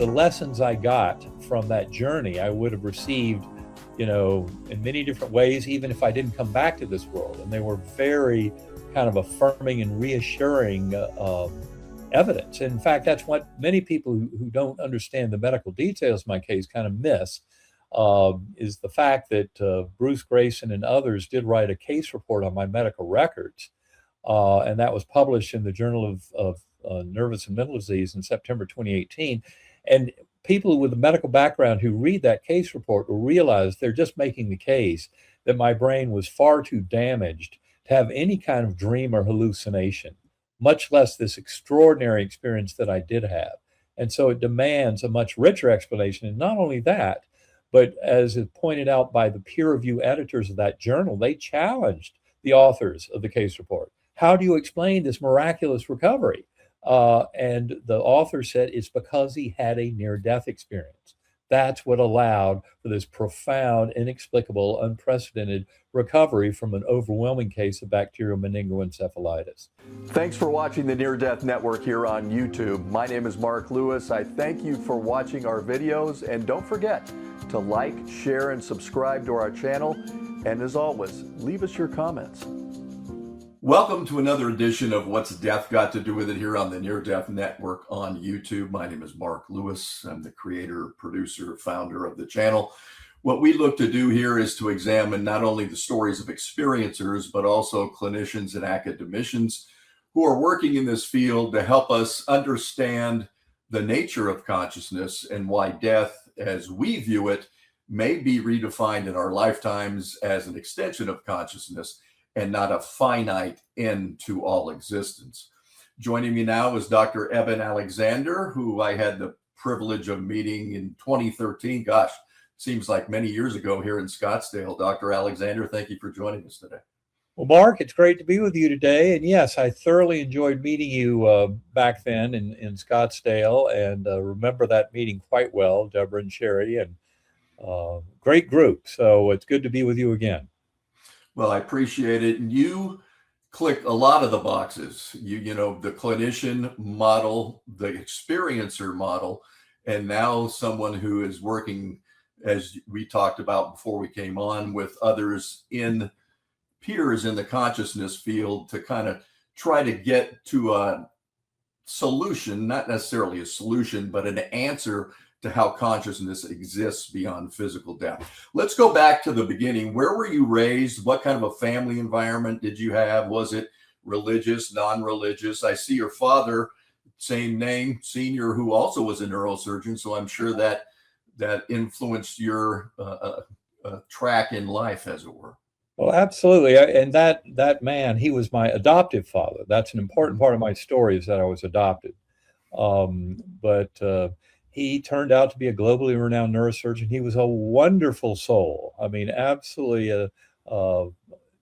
the lessons I got from that journey, I would have received, in many different ways, even if I didn't come back to this world. And they were very kind of affirming and reassuring evidence. In fact, that's what many people who don't understand the medical details of my case kind of miss, is the fact that Bruce Grayson and others did write a case report on my medical records. And that was published in the Journal of Nervous and Mental Disease in September 2018. And people with a medical background who read that case report will realize they're just making the case that my brain was far too damaged to have any kind of dream or hallucination, much less this extraordinary experience that I did have. And so it demands a much richer explanation. And not only that, but as is pointed out by the peer review editors of that journal, they challenged the authors of the case report. How do you explain this miraculous recovery? And the author said it's because he had a near-death experience. That's what allowed for this profound, inexplicable, unprecedented recovery from an overwhelming case of bacterial meningoencephalitis. Thanks for watching the Near Death Network here on YouTube. My name is Mark Lewis. I thank you for watching our videos, and don't forget to like, share, and subscribe to our channel. And as always, leave us your comments. Welcome to another edition of What's Death Got to Do With It here on the Near Death Network on YouTube. My name is Mark Lewis. I'm the creator, producer, founder of the channel. What we look to do here is to examine not only the stories of experiencers, but also clinicians and academicians who are working in this field to help us understand the nature of consciousness and why death, as we view it, may be redefined in our lifetimes as an extension of consciousness and not a finite end to all existence. Joining me now is Dr. Eben Alexander, who I had the privilege of meeting in 2013. Gosh, seems like many years ago here in Scottsdale. Dr. Alexander, thank you for joining us today. Well, Mark, it's great to be with you today. And yes, I thoroughly enjoyed meeting you back then in Scottsdale, and remember that meeting quite well, Deborah and Sherry, and great group. So it's good to be with you again. Well, I appreciate it. And you click a lot of the boxes, you know, the clinician model, the experiencer model, and now someone who is working, as we talked about before we came on, with others in peers in the consciousness field to kind of try to get to a solution, not necessarily a solution, but an answer to how consciousness exists beyond physical death. Let's go back to the beginning. Where were you raised? What kind of a family environment did you have? Was it religious, non-religious? I see your father, same name, Senior, who also was a neurosurgeon. So I'm sure that influenced your track in life, as it were. Well, absolutely. And that man, he was my adoptive father. That's an important part of my story, is that I was adopted. But he turned out to be a globally renowned neurosurgeon. He was a wonderful soul. I mean, absolutely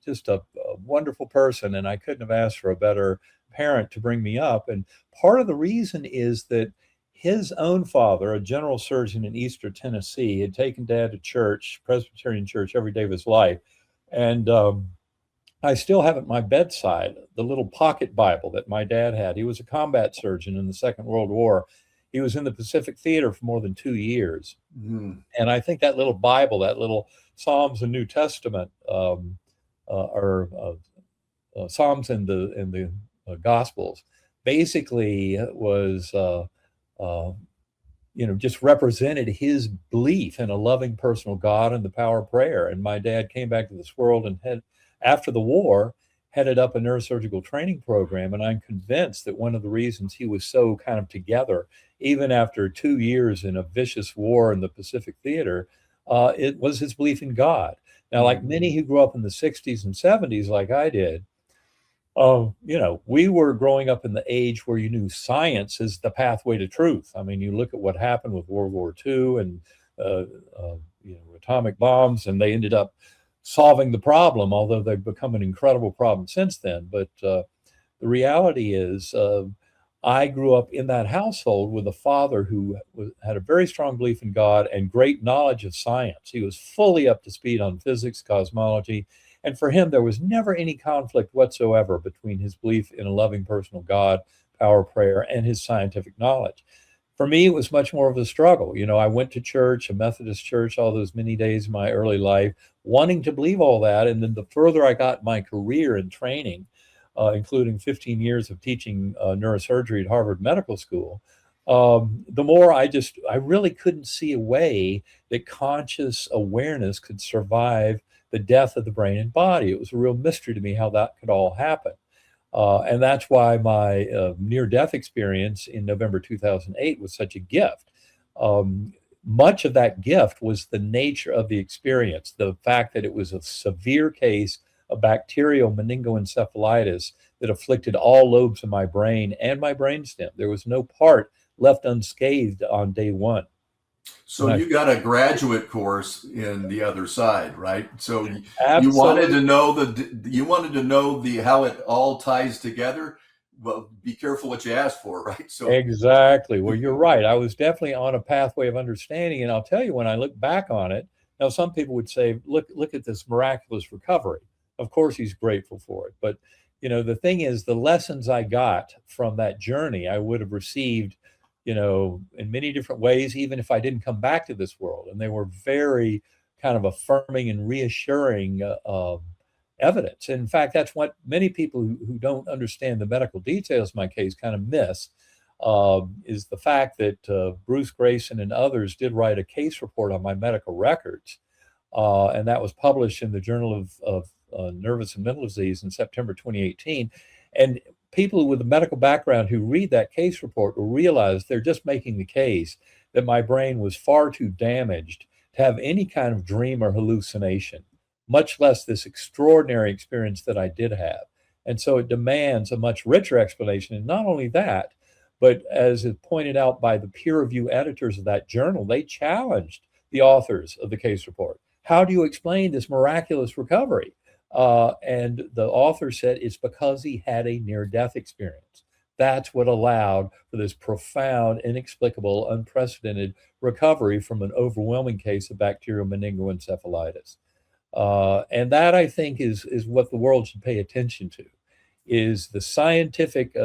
just a wonderful person. And I couldn't have asked for a better parent to bring me up. And part of the reason is that his own father, a general surgeon in Eastern Tennessee, had taken Dad to church, Presbyterian church, every day of his life. And I still have at my bedside the little pocket Bible that my dad had. He was a combat surgeon in the Second World War. He was in the Pacific Theater for more than 2 years. And I think that little Bible, that little Psalms and New Testament, or Psalms and the Gospels, basically was, just represented his belief in a loving personal God and the power of prayer. And my dad came back to this world and after the war, headed up a neurosurgical training program. And I'm convinced that one of the reasons he was so kind of together, even after 2 years in a vicious war in the Pacific Theater, it was his belief in God. Now, like many who grew up in the 60s and 70s, like I did, we were growing up in the age where you knew science is the pathway to truth. I mean, you look at what happened with World War II and, atomic bombs, and they ended up solving the problem, although they've become an incredible problem since then. But the reality is I grew up in that household with a father who had a very strong belief in God and great knowledge of science. He was fully up to speed on physics, cosmology. And for him, there was never any conflict whatsoever between his belief in a loving personal God, power of prayer, and his scientific knowledge. For me, it was much more of a struggle. I went to church, a Methodist church, all those many days of my early life, wanting to believe all that. And then the further I got in my career and training, including 15 years of teaching neurosurgery at Harvard Medical School, the more I really couldn't see a way that conscious awareness could survive the death of the brain and body. It was a real mystery to me how that could all happen. And that's why my near-death experience in November 2008 was such a gift. Much of that gift was the nature of the experience, the fact that it was a severe case of bacterial meningoencephalitis that afflicted all lobes of my brain and my brainstem. There was no part left unscathed on day one. So you got a graduate course in the other side, right? So you Absolutely. You wanted to know how it all ties together. Well, be careful what you ask for, right? So Exactly. Well, you're right. I was definitely on a pathway of understanding, and I'll tell you, when I look back on it, now some people would say, look at this miraculous recovery. Of course, he's grateful for it, but the thing is, the lessons I got from that journey, I would have received in many different ways, even if I didn't come back to this world. And they were very kind of affirming and reassuring evidence. And in fact, that's what many people who don't understand the medical details of my case kind of miss, is the fact that Bruce Grayson and others did write a case report on my medical records. And that was published in the Journal of Nervous and Mental Disease in September 2018. And people with a medical background who read that case report will realize they're just making the case that my brain was far too damaged to have any kind of dream or hallucination, much less this extraordinary experience that I did have. And so it demands a much richer explanation. And not only that, but as is pointed out by the peer review editors of that journal, they challenged the authors of the case report. How do you explain this miraculous recovery? And the author said it's because he had a near-death experience. That's what allowed for this profound, inexplicable, unprecedented recovery from an overwhelming case of bacterial meningoencephalitis. And that, I think, is what the world should pay attention to, is the scientific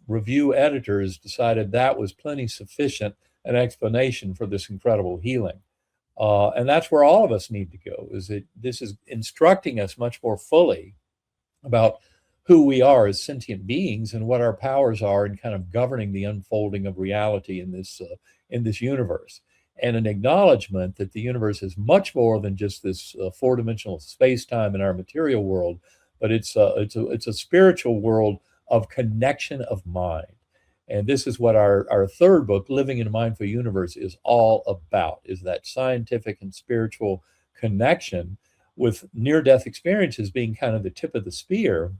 review editors decided that was plenty sufficient an explanation for this incredible healing. And that's where all of us need to go, is that this is instructing us much more fully about who we are as sentient beings and what our powers are in kind of governing the unfolding of reality in this universe. And an acknowledgement that the universe is much more than just this four-dimensional space-time in our material world, but it's a spiritual world of connection of mind. And this is what our third book, Living in a Mindful Universe, is all about, is that scientific and spiritual connection, with near-death experiences being kind of the tip of the spear.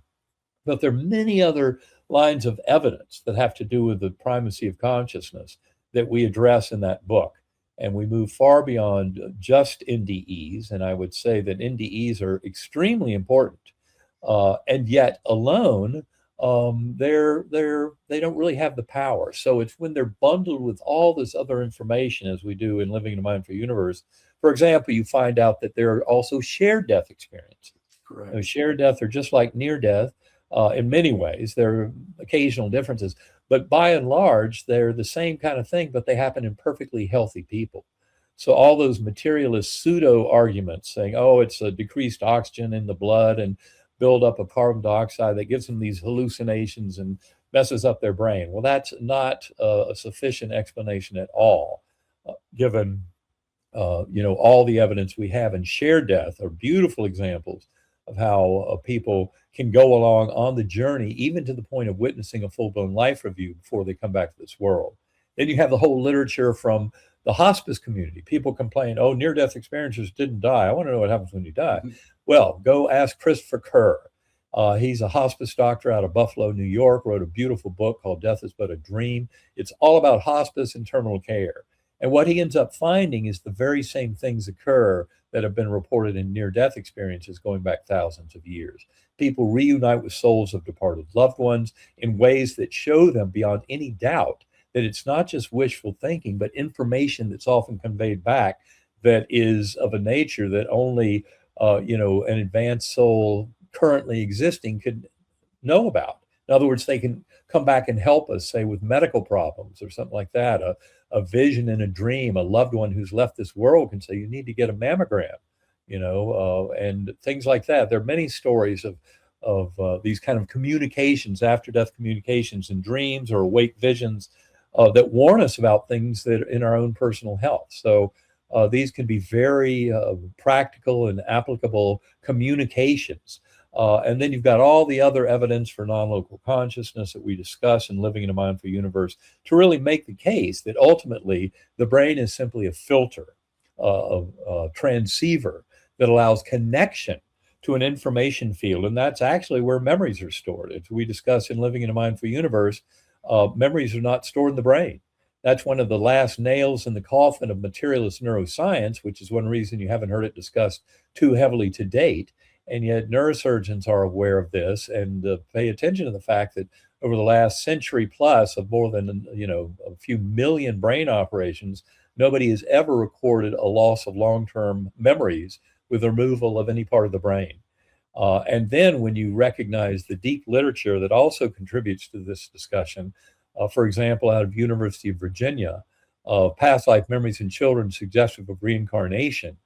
But there are many other lines of evidence that have to do with the primacy of consciousness that we address in that book. And we move far beyond just NDEs. And I would say that NDEs are extremely important. And yet alone, they don't really have the power. So it's when they're bundled with all this other information, as we do in Living in a Mindful Universe. For example, you find out that there are also shared death experiences. correct. Shared death are just like near death in many ways. There are occasional differences, but by and large, they're the same kind of thing, but they happen in perfectly healthy people. So all those materialist pseudo arguments saying, oh, it's a decreased oxygen in the blood and build up of carbon dioxide that gives them these hallucinations and messes up their brain. Well, that's not a sufficient explanation at all, given all the evidence we have. And shared death are beautiful examples of how people can go along on the journey, even to the point of witnessing a full-blown life review before they come back to this world. Then you have the whole literature from the hospice community. People complain, oh, near-death experiencers didn't die. I want to know what happens when you die. Mm-hmm. Well, go ask Christopher Kerr. He's a hospice doctor out of Buffalo, New York, wrote a beautiful book called Death is But a Dream. It's all about hospice and terminal care. And what he ends up finding is the very same things occur that have been reported in near-death experiences going back thousands of years. People reunite with souls of departed loved ones in ways that show them beyond any doubt that it's not just wishful thinking, but information that's often conveyed back that is of a nature that only an advanced soul currently existing could know about. In other words, they can come back and help us, say, with medical problems or something like that. A vision in a dream, a loved one who's left this world can say, you need to get a mammogram, and things like that. There are many stories of these kind of communications, after death communications in dreams or awake visions that warn us about things that are in our own personal health. So these can be very practical and applicable communications. And then you've got all the other evidence for non-local consciousness that we discuss in Living in a Mindful Universe to really make the case that ultimately the brain is simply a filter, a transceiver that allows connection to an information field. And that's actually where memories are stored. As we discuss in Living in a Mindful Universe, memories are not stored in the brain. That's one of the last nails in the coffin of materialist neuroscience, which is one reason you haven't heard it discussed too heavily to date. And yet neurosurgeons are aware of this and pay attention to the fact that over the last century plus of more than a few million brain operations, nobody has ever recorded a loss of long-term memories with the removal of any part of the brain. And then when you recognize the deep literature that also contributes to this discussion, for example, out of University of Virginia, past life memories in children suggestive of reincarnation.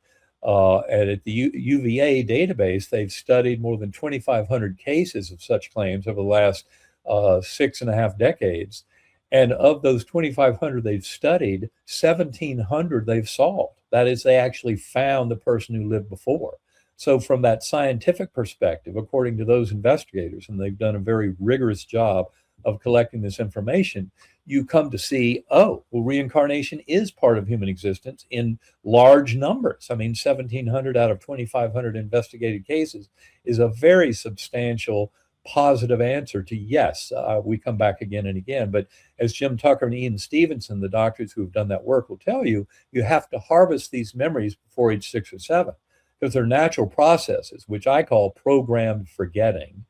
And at the UVA database, they've studied more than 2,500 cases of such claims over the last 6.5 decades. And of those 2,500 they've studied, 1,700 they've solved. That is, they actually found the person who lived before. So from that scientific perspective, according to those investigators, and they've done a very rigorous job of collecting this information, you come to see, oh, well, reincarnation is part of human existence in large numbers. I mean, 1,700 out of 2,500 investigated cases is a very substantial positive answer to yes, we come back again and again. But as Jim Tucker and Ian Stevenson, the doctors who have done that work, will tell you, you have to harvest these memories before age 6 or 7, because they're natural processes, which I call programmed forgetting,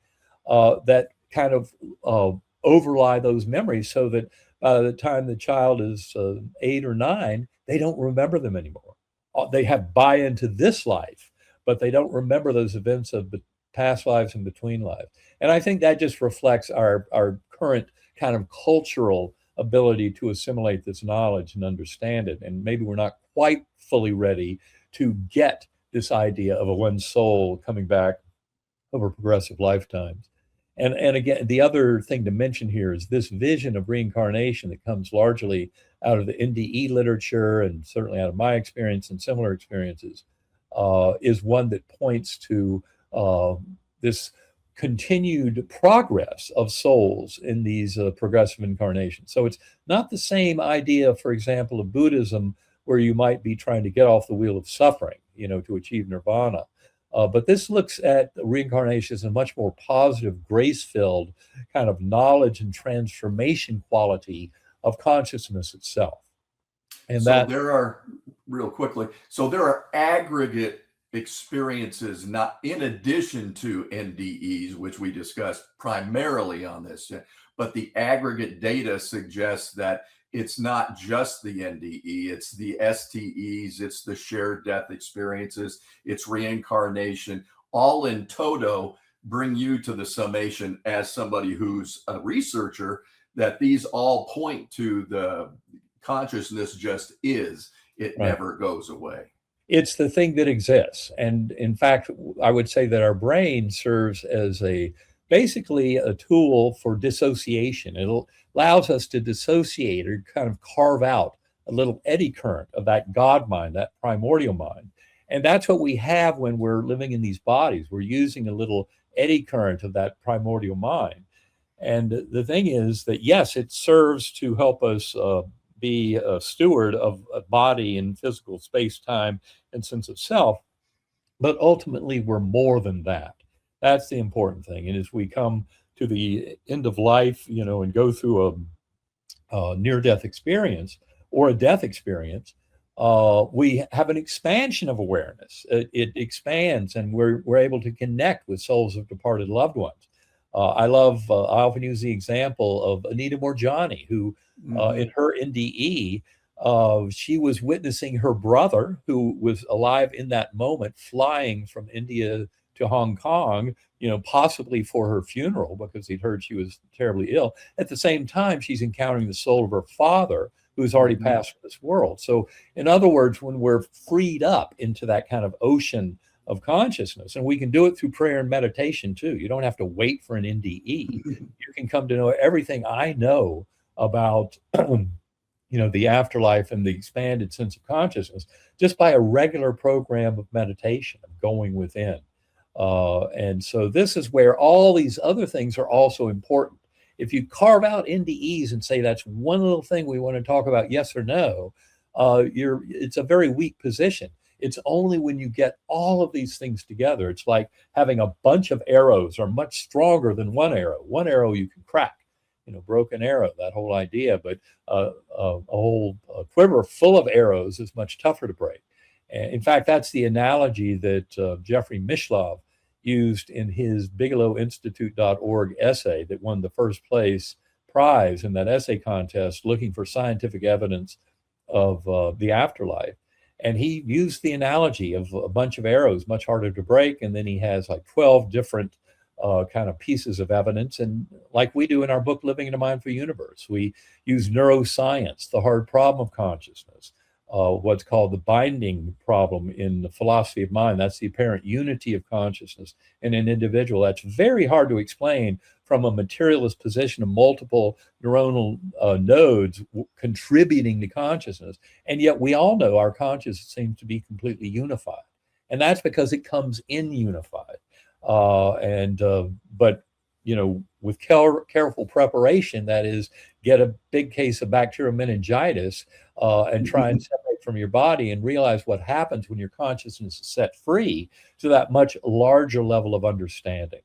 that kind of overlie those memories so that by the time the child is 8 or 9, they don't remember them anymore. They have buy-in to this life, but they don't remember those events of the past lives and between lives. And I think that just reflects our current kind of cultural ability to assimilate this knowledge and understand it. And maybe we're not quite fully ready to get this idea of a one soul coming back over progressive lifetimes. And again, the other thing to mention here is this vision of reincarnation that comes largely out of the NDE literature and certainly out of my experience and similar experiences, is one that points to this continued progress of souls in these progressive incarnations. So it's not the same idea, for example, of Buddhism, where you might be trying to get off the wheel of suffering, to achieve nirvana. But this looks at reincarnation as a much more positive, grace-filled kind of knowledge and transformation quality of consciousness itself. And so there are, real quickly, so there are aggregate experiences, not in addition to NDEs, which we discussed primarily on this, but the aggregate data suggests that it's not just the NDE, it's the STEs, it's the shared death experiences, it's reincarnation, all in toto bring you to the summation as somebody who's a researcher that these all point to the consciousness just is. It Right. never goes away. It's the thing that exists. And in fact, I would say that our brain serves as basically a tool for dissociation. It allows us to dissociate or kind of carve out a little eddy current of that God mind, that primordial mind. And that's what we have when we're living in these bodies. We're using a little eddy current of that primordial mind. And the thing is that, yes, it serves to help us be a steward of a body and physical space, time, and sense of self. But ultimately, we're more than that. That's the important thing. And as we come to the end of life, and go through a near-death experience or a death experience, we have an expansion of awareness. It expands, and we're able to connect with souls of departed loved ones. I often use the example of Anita Morjani, who in her NDE, she was witnessing her brother, who was alive in that moment, flying from India to Hong Kong, possibly for her funeral because he'd heard she was terribly ill. At the same time, she's encountering the soul of her father, who's already passed from this world. So, in other words, when we're freed up into that kind of ocean of consciousness, and we can do it through prayer and meditation too. You don't have to wait for an NDE. You can come to know everything I know about the afterlife and the expanded sense of consciousness just by a regular program of meditation, of going within. And so this is where all these other things are also important. If you carve out NDEs and say that's one little thing we want to talk about, yes or no, it's a very weak position. It's only when you get all of these things together. It's like having a bunch of arrows are much stronger than one arrow. One arrow you can crack, broken arrow, that whole idea. But a whole quiver full of arrows is much tougher to break. And in fact, that's the analogy that Jeffrey Mishlove used in his BigelowInstitute.org essay that won the first place prize in that essay contest, looking for scientific evidence of the afterlife. And he used the analogy of a bunch of arrows, much harder to break. And then he has like 12 different kind of pieces of evidence. And like we do in our book, Living in a Mindful Universe, we use neuroscience, the hard problem of consciousness, what's called the binding problem in the philosophy of mind. That's the apparent unity of consciousness in an individual. That's very hard to explain from a materialist position of multiple neuronal nodes contributing to consciousness. And yet we all know our consciousness seems to be completely unified. And that's because it comes in unified. But with careful preparation, that is, get a big case of bacterial meningitis and try and separate from your body and realize what happens when your consciousness is set free to that much larger level of understanding.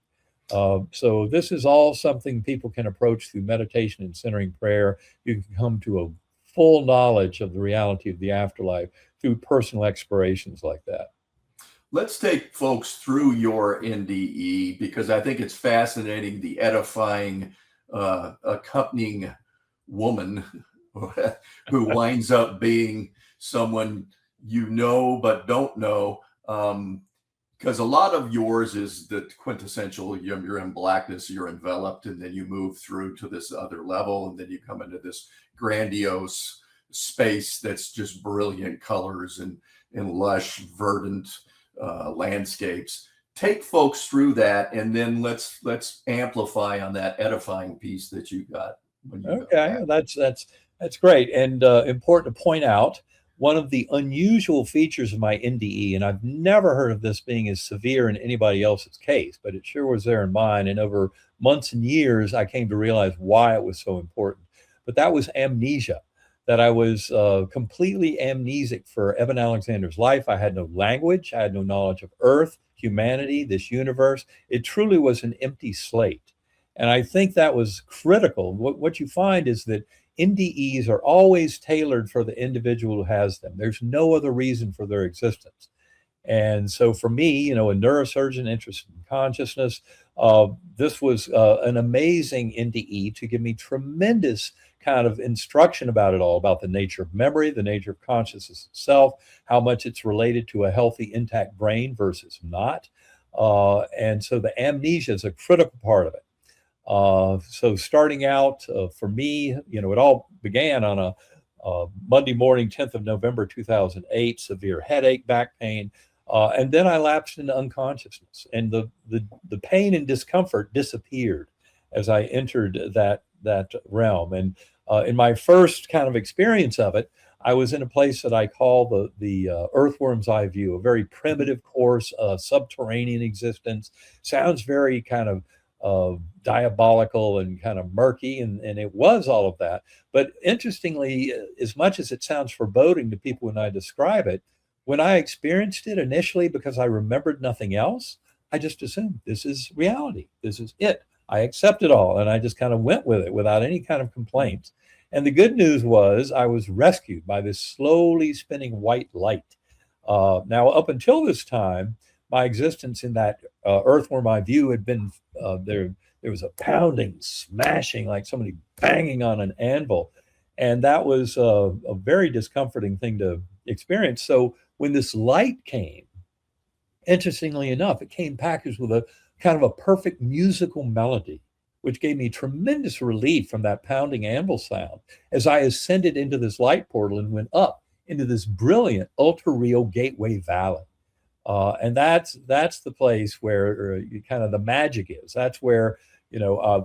So this is all something people can approach through meditation and centering prayer. You can come to a full knowledge of the reality of the afterlife through personal explorations like that. Let's take folks through your NDE, because I think it's fascinating, the edifying, accompanying woman who winds up being someone but don't know. Because a lot of yours is the quintessential, you're in blackness, you're enveloped, and then you move through to this other level, and then you come into this grandiose space that's just brilliant colors and lush, verdant landscapes. Take folks through that, and then let's amplify on that edifying piece that you got. Okay, that's great, and important to point out. One of the unusual features of my NDE, and I've never heard of this being as severe in anybody else's case, but it sure was there in mine. And over months and years, I came to realize why it was so important. But that was amnesia, that I was completely amnesic for Eben Alexander's life. I had no language. I had no knowledge of Earth, humanity, this universe. It truly was an empty slate. And I think that was critical. What you find is that NDEs are always tailored for the individual who has them. There's no other reason for their existence. And so for me, a neurosurgeon interested in consciousness, this was an amazing NDE to give me tremendous kind of instruction about it all, about the nature of memory, the nature of consciousness itself, how much it's related to a healthy, intact brain versus not. And so the amnesia is a critical part of it. So starting out for me, it all began on a Monday morning, 10th of November, 2008, severe headache, back pain. And then I lapsed into unconsciousness, and the pain and discomfort disappeared as I entered that realm. And in my first kind of experience of it, I was in a place that I call the earthworm's eye view, a very primitive, coarse, subterranean existence. Sounds very kind of diabolical and kind of murky, and it was all of that. But interestingly, as much as it sounds foreboding to people when I describe it, when I experienced it initially, because I remembered nothing else, I just assumed this is reality. This is it. I accept it all, and I just kind of went with it without any kind of complaints. And the good news was I was rescued by this slowly spinning white light. Now, up until this time, my existence in that earthworm eye view had been there was a pounding, smashing, like somebody banging on an anvil. And that was a very discomforting thing to experience. So when this light came, Interestingly enough, it came packaged with a kind of a perfect musical melody, which gave me tremendous relief from that pounding anvil sound as I ascended into this light portal and went up into this brilliant ultra real gateway valley. And that's the place where kind of the magic is. That's where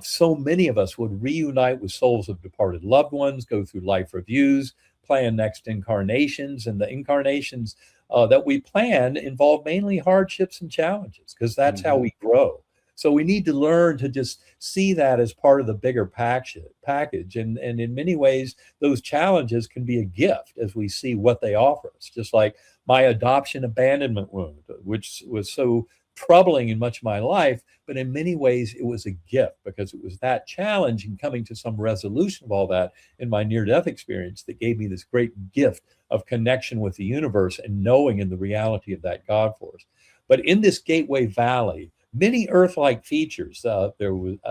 so many of us would reunite with souls of departed loved ones, go through life reviews, plan next incarnations, and the incarnations that we plan involve mainly hardships and challenges because that's how we grow. So we need to learn to just see that as part of the bigger package. And in many ways, those challenges can be a gift as we see what they offer us. Just like my adoption abandonment wound, which was so troubling in much of my life, but in many ways it was a gift because it was that challenge and coming to some resolution of all that in my near-death experience that gave me this great gift of connection with the universe and knowing in the reality of that God force. But in this Gateway Valley, many Earth-like features. I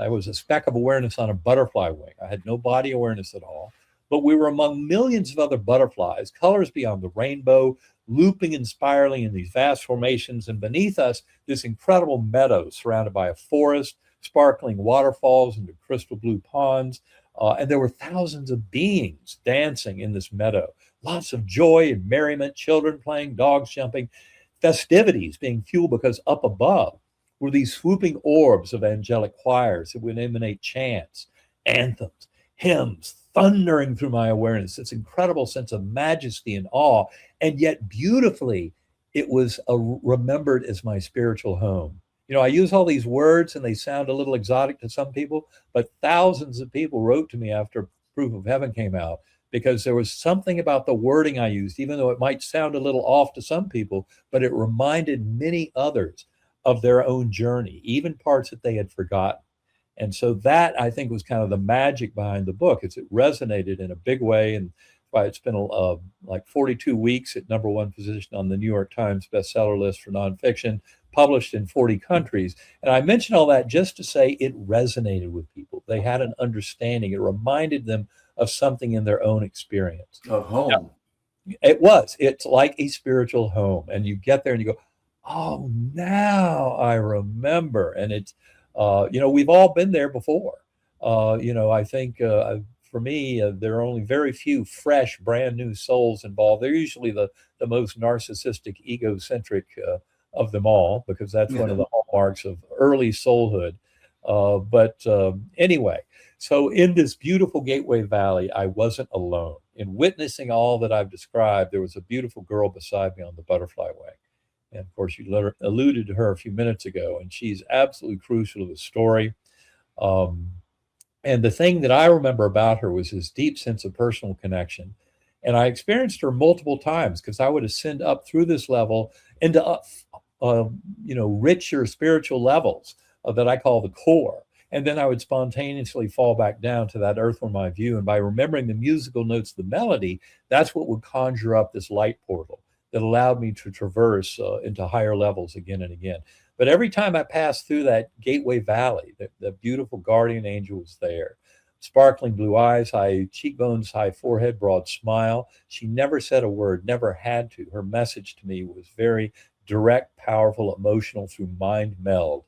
was a speck of awareness on a butterfly wing. I had no body awareness at all, but we were among millions of other butterflies, colors beyond the rainbow, looping and spiraling in these vast formations. And beneath us, this incredible meadow surrounded by a forest, sparkling waterfalls into crystal blue ponds. And there were thousands of beings dancing in this meadow. Lots of joy and merriment, children playing, dogs jumping, festivities being fueled because up above were these swooping orbs of angelic choirs that would emanate chants, anthems, hymns, thundering through my awareness, this incredible sense of majesty and awe. And yet beautifully, it was remembered as my spiritual home. I use all these words and they sound a little exotic to some people, but thousands of people wrote to me after Proof of Heaven came out because there was something about the wording I used, even though it might sound a little off to some people, but it reminded many others of their own journey, even parts that they had forgotten. And so that, I think, was kind of the magic behind the book. It resonated in a big way. And it's been like 42 weeks at #1 position on the New York Times bestseller list for nonfiction, published in 40 countries. And I mention all that just to say it resonated with people. They had an understanding. It reminded them of something in their own experience. Of home. Now, it's like a spiritual home. And you get there and you go, oh, now I remember. And it's, we've all been there before. I think for me, there are only very few fresh, brand new souls involved. They're usually the most narcissistic, egocentric of them all, because that's one of the hallmarks of early soulhood. But anyway, so in this beautiful Gateway Valley, I wasn't alone. In witnessing all that I've described, there was a beautiful girl beside me on the butterfly wing. And of course, you alluded to her a few minutes ago, and she's absolutely crucial to the story. And the thing that I remember about her was this deep sense of personal connection. And I experienced her multiple times because I would ascend up through this level into, richer spiritual levels that I call the core. And then I would spontaneously fall back down to that earthworm eye view. And by remembering the musical notes, the melody, that's what would conjure up this light portal that allowed me to traverse into higher levels again and again. But every time I passed through that Gateway Valley, the beautiful guardian angel was there. Sparkling blue eyes, high cheekbones, high forehead, broad smile. She never said a word, never had to. Her message to me was very direct, powerful, emotional through mind meld.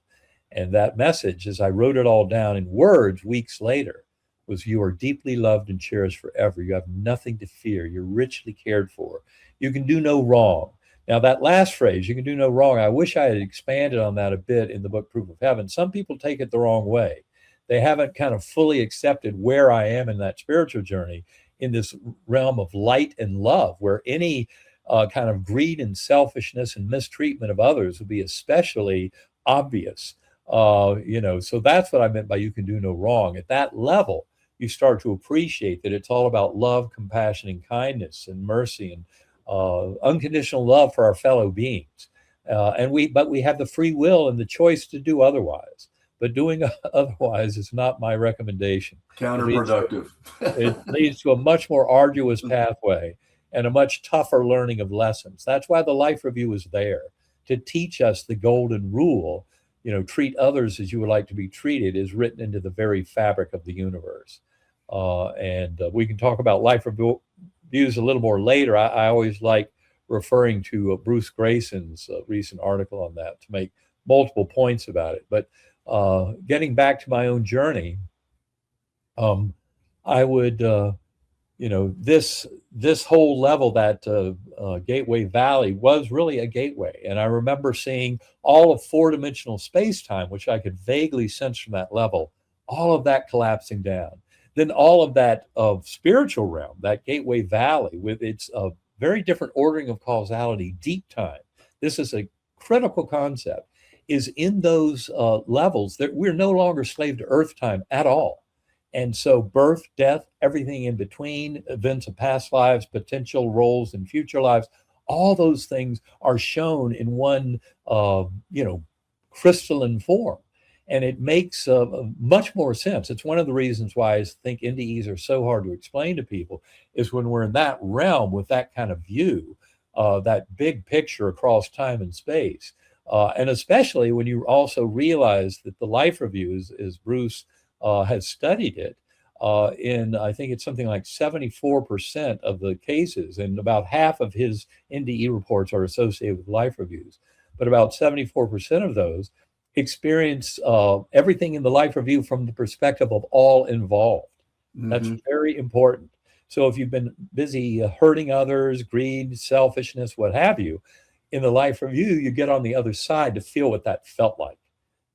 And that message, as I wrote it all down in words weeks later, was you are deeply loved and cherished forever. You have nothing to fear. You're richly cared for. You can do no wrong. Now, that last phrase, you can do no wrong, I wish I had expanded on that a bit in the book Proof of Heaven. Some people take it the wrong way. They haven't kind of fully accepted where I am in that spiritual journey in this realm of light and love, where any kind of greed and selfishness and mistreatment of others would be especially obvious. So that's what I meant by you can do no wrong. At that level, you start to appreciate that it's all about love, compassion, and kindness and mercy and unconditional love for our fellow beings. But we have the free will and the choice to do otherwise. But doing otherwise is not my recommendation. Counterproductive. It leads to a much more arduous pathway and a much tougher learning of lessons. That's why the life review is there, to teach us the golden rule. Treat others as you would like to be treated is written into the very fabric of the universe. And we can talk about life reviews a little more later. I always like referring to Bruce Grayson's recent article on that to make multiple points about it. But getting back to my own journey, I would, this whole level, that Gateway Valley, was really a gateway. And I remember seeing all of four-dimensional space-time, which I could vaguely sense from that level, all of that collapsing down. Then all of that of spiritual realm, that Gateway Valley with its very different ordering of causality, deep time. This is a critical concept, is in those levels that we're no longer slave to earth time at all. And so birth, death, everything in between, events of past lives, potential roles in future lives, all those things are shown in one, crystalline form. And it makes much more sense. It's one of the reasons why I think NDEs are so hard to explain to people, is when we're in that realm with that kind of view, that big picture across time and space. And especially when you also realize that the life review, as Bruce has studied it, in, I think it's something like 74% of the cases, and about half of his NDE reports are associated with life reviews, but about 74% of those experience everything in the life review from the perspective of all involved. Mm-hmm. That's very important. So if you've been busy hurting others, greed, selfishness, what have you, in the life review, you get on the other side to feel what that felt like.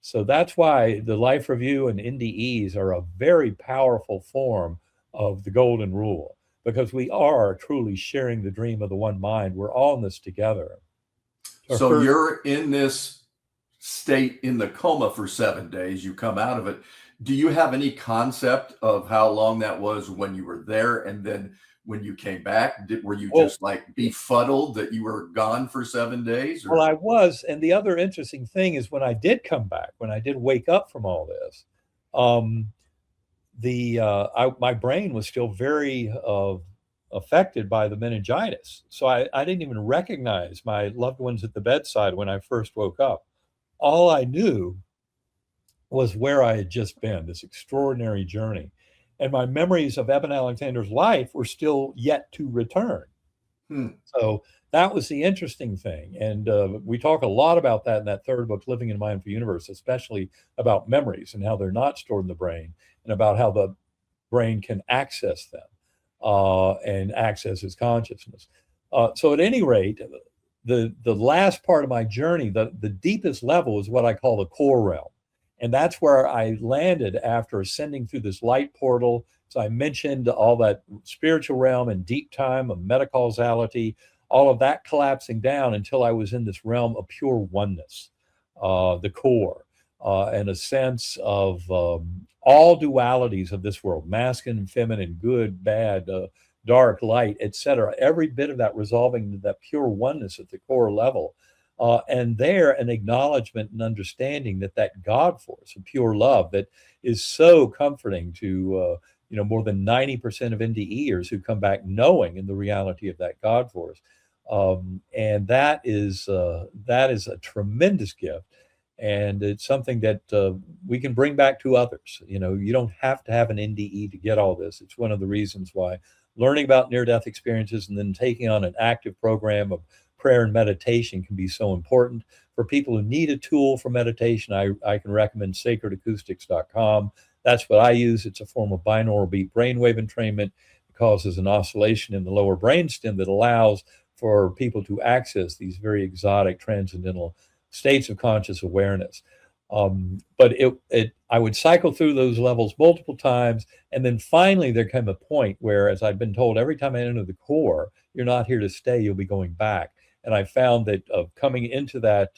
So that's why the life review and NDEs are a very powerful form of the golden rule, because we are truly sharing the dream of the one mind. We're all in this together. So you're in this state in the coma for 7 days. You come out of it. Do you have any concept of how long that was when you were there, and then when you came back? Were you just like befuddled that you were gone for 7 days? Or? Well, I was. And the other interesting thing is, when I did come back, when I did wake up from all this, my brain was still very affected by the meningitis. So I didn't even recognize my loved ones at the bedside when I first woke up. All I knew was where I had just been, this extraordinary journey. And my memories of Eben Alexander's life were still yet to return. So that was the interesting thing. And we talk a lot about that in that third book, Living in a Mindful Universe, especially about memories and how they're not stored in the brain, and about how the brain can access them and access its consciousness. So at any rate, the last part of my journey, the deepest level, is what I call the core realm. And that's where I landed after ascending through this light portal. So I mentioned all that spiritual realm and deep time of metacausality, all of that collapsing down until I was in this realm of pure oneness, the core, and a sense of all dualities of this world, masculine, feminine, good, bad, dark, light, etc. Every bit of that resolving into that pure oneness at the core level. And there, an acknowledgement and understanding that God force, a pure love that is so comforting to more than 90% of NDEers who come back knowing in the reality of that God force, and that is a tremendous gift, and it's something that we can bring back to others. You don't have to have an NDE to get all this. It's one of the reasons why learning about near-death experiences and then taking on an active program of prayer and meditation can be so important. For people who need a tool for meditation, I can recommend sacredacoustics.com. That's what I use. It's a form of binaural beat brainwave entrainment. It causes an oscillation in the lower brainstem that allows for people to access these very exotic transcendental states of conscious awareness. But I would cycle through those levels multiple times, and then finally there came a point where, as I'd been told, every time I enter the core, you're not here to stay, you'll be going back. And I found that coming into that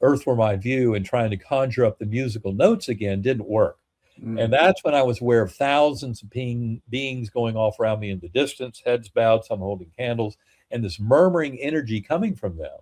earthworm eye view and trying to conjure up the musical notes again didn't work. And that's when I was aware of thousands of beings going off around me in the distance, heads bowed, some holding candles, and this murmuring energy coming from them.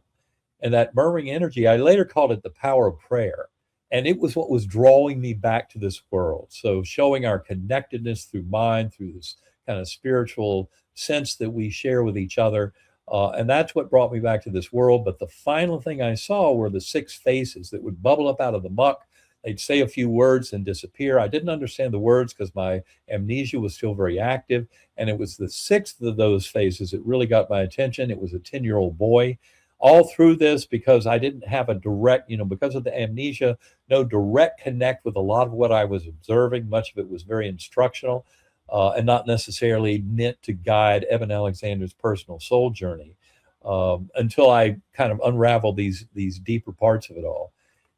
And that murmuring energy, I later called it the power of prayer. And it was what was drawing me back to this world. So showing our connectedness through mind, through this kind of spiritual sense that we share with each other. And that's what brought me back to this world. But the final thing I saw were the 6 faces that would bubble up out of the muck, they'd say a few words and disappear. I didn't understand the words because my amnesia was still very active. And it was the sixth of those phases that really got my attention. It was a 10-year-old boy. All through this, because I didn't have a direct, because of the amnesia, no direct connect with a lot of what I was observing. Much of it was very instructional and not necessarily meant to guide Eben Alexander's personal soul journey until I kind of unraveled these deeper parts of it all.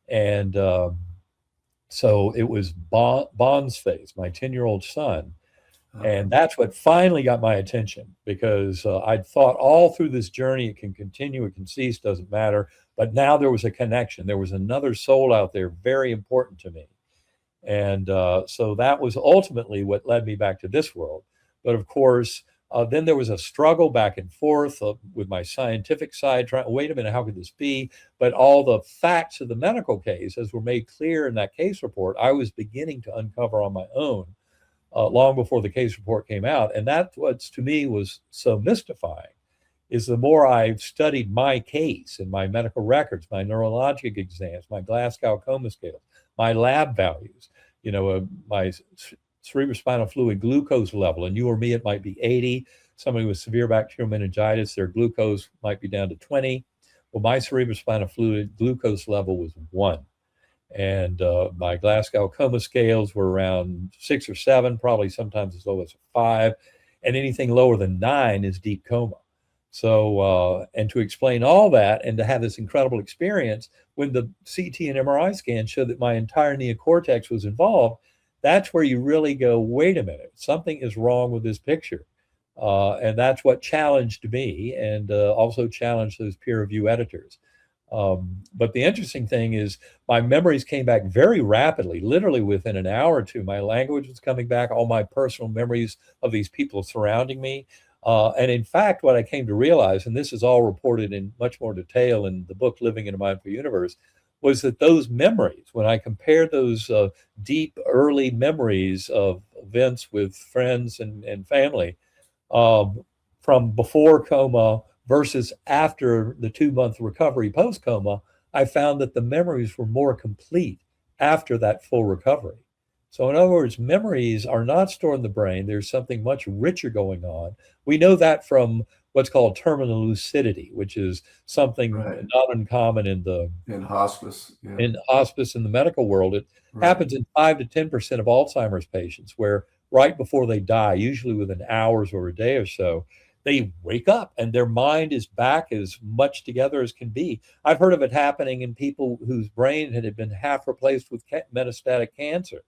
And so it was Bond's phase, my 10-year-old son. And that's what finally got my attention, because I'd thought all through this journey, it can continue, it can cease, doesn't matter. But now there was a connection. There was another soul out there, very important to me. And so that was ultimately what led me back to this world. But of course, then there was a struggle back and forth with my scientific side, trying, wait a minute, how could this be? But all the facts of the medical case, as were made clear in that case report, I was beginning to uncover on my own. Long before the case report came out. And that's what to me was so mystifying, is the more I've studied my case and my medical records, my neurologic exams, my Glasgow coma scales, my lab values, my cerebrospinal fluid glucose level, and you or me, it might be 80. Somebody with severe bacterial meningitis, their glucose might be down to 20. Well, my cerebrospinal fluid glucose level was 1. And my Glasgow coma scales were around 6 or 7, probably sometimes as low as 5. And anything lower than 9 is deep coma. So, and to explain all that and to have this incredible experience when the CT and MRI scan showed that my entire neocortex was involved, that's where you really go, wait a minute, something is wrong with this picture. And that's what challenged me, and also challenged those peer review editors. But the interesting thing is my memories came back very rapidly, literally within an hour or two. My language was coming back, all my personal memories of these people surrounding me. And in fact, what I came to realize, and this is all reported in much more detail in the book, Living in a Mindful Universe, was that those memories, when I compared those deep early memories of events with friends and family from before coma versus after the 2-month recovery post-coma, I found that the memories were more complete after that full recovery. So in other words, memories are not stored in the brain. There's something much richer going on. We know that from what's called terminal lucidity, which is something not uncommon in hospice. Yeah. In hospice in the medical world. It happens in 5 to 10% of Alzheimer's patients, where right before they die, usually within hours or a day or so, they wake up and their mind is back as much together as can be. I've heard of it happening in people whose brain had been half replaced with metastatic cancer.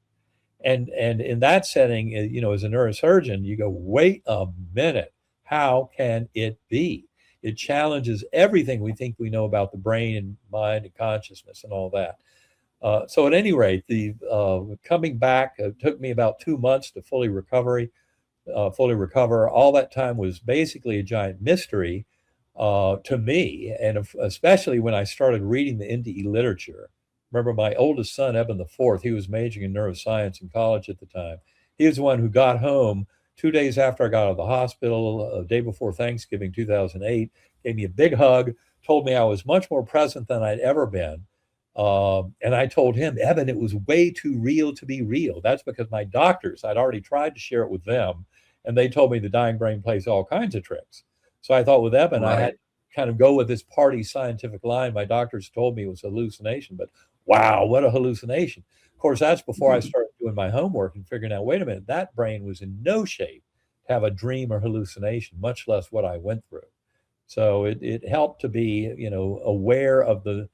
And in that setting, as a neurosurgeon, you go, wait a minute, how can it be? It challenges everything we think we know about the brain and mind and consciousness and all that. So at any rate, the coming back took me about 2 months to fully recover. All that time was basically a giant mystery to me, and especially when I started reading the NDE literature. Remember, my oldest son, Eben IV, he was majoring in neuroscience in college at the time. He was the one who got home 2 days after I got out of the hospital, a day before Thanksgiving 2008, gave me a big hug, told me I was much more present than I'd ever been. And I told him, Eben, it was way too real to be real. That's because my doctors, I'd already tried to share it with them, and they told me the dying brain plays all kinds of tricks. So I thought with Eben, I had to kind of go with this party scientific line. My doctors told me it was a hallucination, but wow, what a hallucination. Of course, that's before I started doing my homework and figuring out, wait a minute, that brain was in no shape to have a dream or hallucination, much less what I went through. So it helped to be, aware of the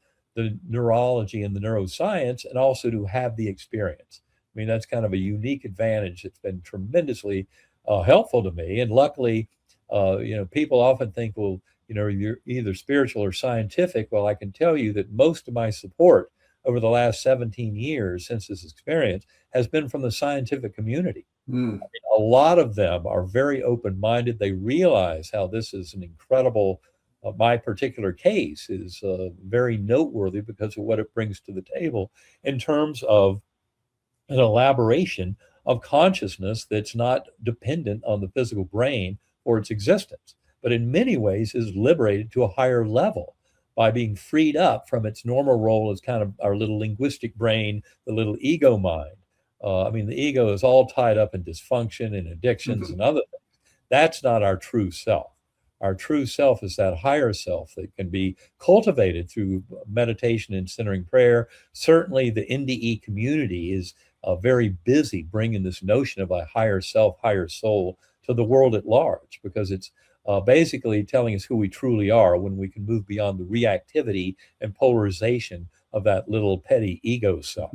neurology and the neuroscience, and also to have the experience. I mean, that's kind of a unique advantage. It's been tremendously helpful to me. And luckily, people often think, well, you're either spiritual or scientific. Well, I can tell you that most of my support over the last 17 years since this experience has been from the scientific community. I mean, a lot of them are very open-minded. They realize how this is an incredible, my particular case is very noteworthy because of what it brings to the table in terms of an elaboration of consciousness that's not dependent on the physical brain or its existence, but in many ways is liberated to a higher level by being freed up from its normal role as kind of our little linguistic brain, the little ego mind. I mean, the ego is all tied up in dysfunction and addictions and other things. That's not our true self. Our true self is that higher self that can be cultivated through meditation and centering prayer. Certainly, the NDE community is very busy bringing this notion of a higher self, higher soul to the world at large, because it's basically telling us who we truly are when we can move beyond the reactivity and polarization of that little petty ego self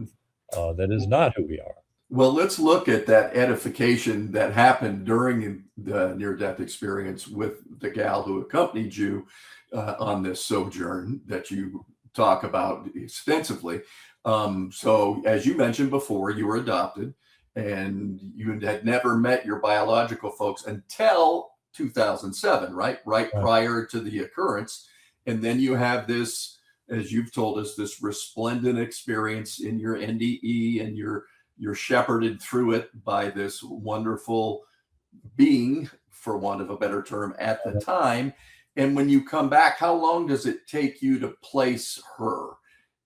that is not who we are. Well, let's look at that edification that happened during the near-death experience with the gal who accompanied you on this sojourn that you talk about extensively. So as you mentioned before, you were adopted and you had never met your biological folks until 2007, right? Right prior to the occurrence. And then you have this, as you've told us, this resplendent experience in your NDE, and you're shepherded through it by this wonderful being, for want of a better term, at the time. And when you come back, how long does it take you to place her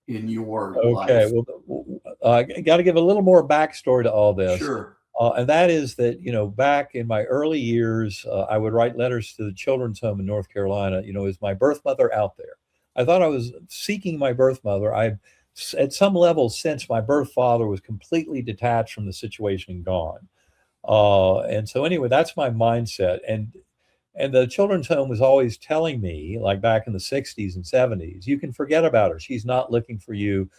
in your life? Okay, well, I got to give a little more backstory to all this. Sure. And that is that, back in my early years, I would write letters to the children's home in North Carolina. Is my birth mother out there? I thought I was seeking my birth mother. I, at some level, since my birth father was completely detached from the situation and gone. And so anyway, that's my mindset. And the children's home was always telling me, like back in the 60s and 70s, you can forget about her. She's not looking for you.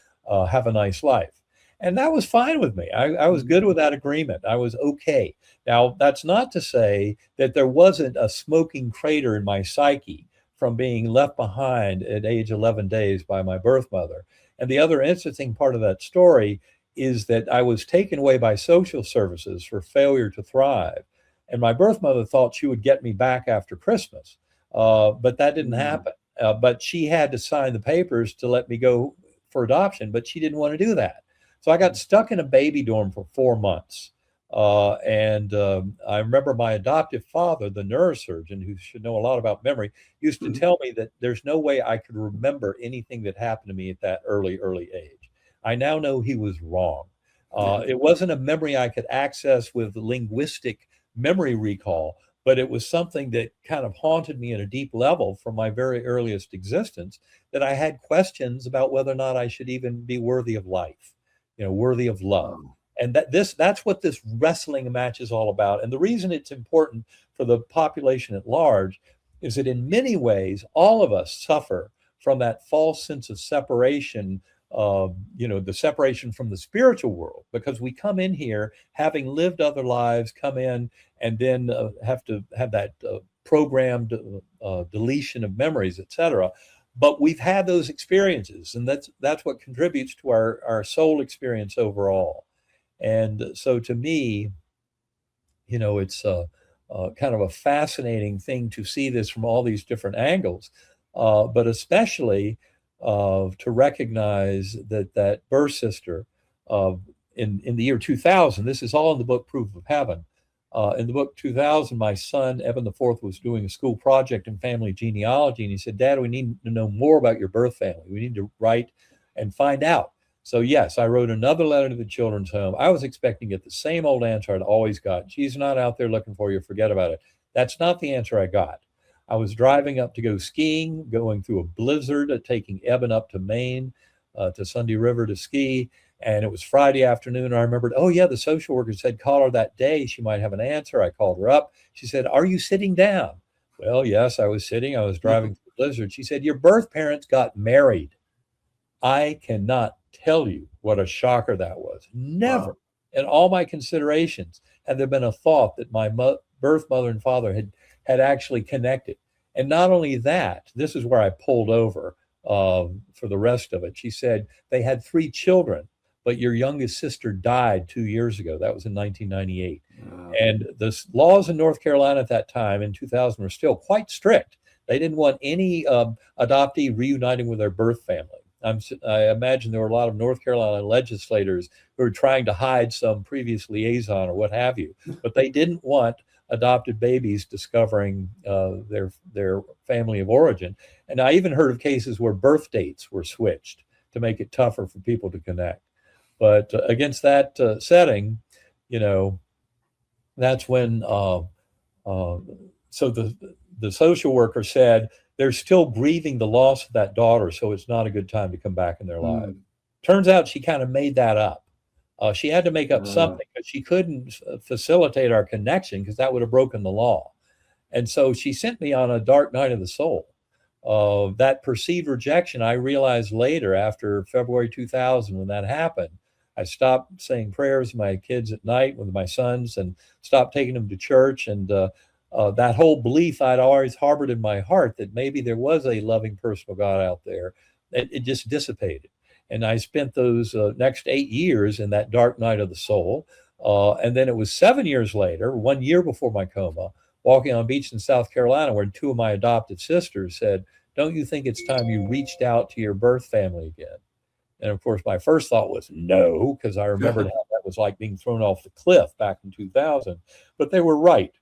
Have a nice life. And that was fine with me. I was good with that agreement. I was okay. Now, that's not to say that there wasn't a smoking crater in my psyche from being left behind at age 11 days by my birth mother. And the other interesting part of that story is that I was taken away by social services for failure to thrive. And my birth mother thought she would get me back after Christmas, but that didn't happen. But she had to sign the papers to let me go for adoption, but she didn't want to do that. So I got stuck in a baby dorm for 4 months. And I remember my adoptive father, the neurosurgeon, who should know a lot about memory, used to tell me that there's no way I could remember anything that happened to me at that early age. I now know he was wrong. It wasn't a memory I could access with linguistic memory recall, but it was something that kind of haunted me at a deep level from my very earliest existence, that I had questions about whether or not I should even be worthy of life, worthy of love. And that's what this wrestling match is all about. And the reason it's important for the population at large is that in many ways, all of us suffer from that false sense of separation, the separation from the spiritual world, because we come in here having lived other lives, come in and then have to have that programmed deletion of memories, etc. But we've had those experiences, and that's what contributes to our soul experience overall. And so to me, it's kind of a fascinating thing to see this from all these different angles, but especially to recognize that birth sister in the year 2000, this is all in the book Proof of Heaven. In the book 2000, my son, Eben IV, was doing a school project in family genealogy, and he said, "Dad, we need to know more about your birth family. We need to write and find out." So yes, I wrote another letter to the children's home. I was expecting to get the same old answer I'd always got. "She's not out there looking for you. Forget about it." That's not the answer I got. I was driving up to go skiing, going through a blizzard, taking Eben up to Maine, to Sunday River to ski. And it was Friday afternoon. I remembered, oh yeah, the social worker said, call her that day. She might have an answer. I called her up. She said, "Are you sitting down?" Well, yes, I was sitting. I was driving through the blizzard. She said, "Your birth parents got married." I cannot tell you what a shocker that was. Never in all my considerations had there been a thought that my birth mother and father had actually connected. And not only that, this is where I pulled over for the rest of it. She said, "They had 3 children, but your youngest sister died 2 years ago." That was in 1998. And the laws in North Carolina at that time in 2000 were still quite strict. They didn't want any adoptee reuniting with their birth family. I imagine there were a lot of North Carolina legislators who were trying to hide some previous liaison or what have you, but they didn't want adopted babies discovering their family of origin. And I even heard of cases where birth dates were switched to make it tougher for people to connect. But against that setting, you know, that's when so the social worker said they're still grieving the loss of that daughter, so it's not a good time to come back in their life. Turns out she kind of made that up. She had to make up something, but she couldn't facilitate our connection because that would have broken the law. And so she sent me on a dark night of the soul. That perceived rejection, I realized later, after February 2000, when that happened, I stopped saying prayers to my kids at night with my sons and stopped taking them to church. And that whole belief I'd always harbored in my heart that maybe there was a loving personal God out there, it just dissipated. And I spent those next 8 years in that dark night of the soul. And then it was 7 years later, 1 year before my coma, walking on a beach in South Carolina where two of my adopted sisters said, "Don't you think it's time you reached out to your birth family again?" And of course, my first thought was no, because I remembered how that was like being thrown off the cliff back in 2000. But they were right.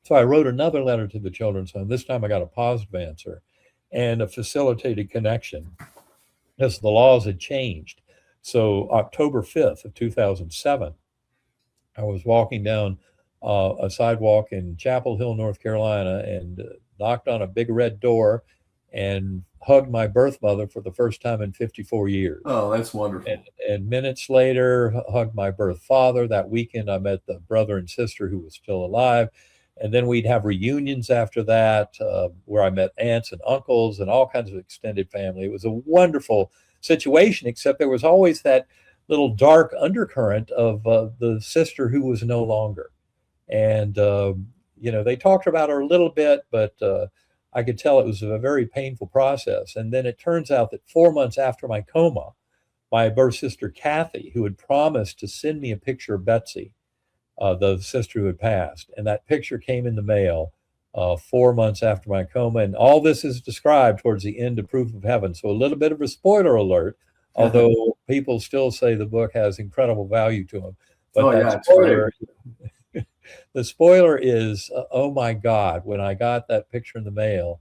So I wrote another letter to the Children's Home. This time I got a positive answer and a facilitated connection, because the laws had changed. So October 5th of 2007, I was walking down a sidewalk in Chapel Hill, North Carolina, and knocked on a big red door and hugged my birth mother for the first time in 54 years. Oh, that's wonderful. And minutes later, hugged my birth father. That weekend, I met the brother and sister who was still alive. And then we'd have reunions after that, where I met aunts and uncles and all kinds of extended family. It was a wonderful situation, except there was always that little dark undercurrent of the sister who was no longer. And, you know, they talked about her a little bit, but I could tell it was a very painful process. And then it turns out that 4 months after my coma, my birth sister, Kathy, who had promised to send me a picture of Betsy, the sister who had passed, and that picture came in the mail 4 months after my coma. And all this is described towards the end of Proof of Heaven. So a little bit of a spoiler alert, although people still say the book has incredible value to them. But spoiler, the spoiler is, oh my God, when I got that picture in the mail,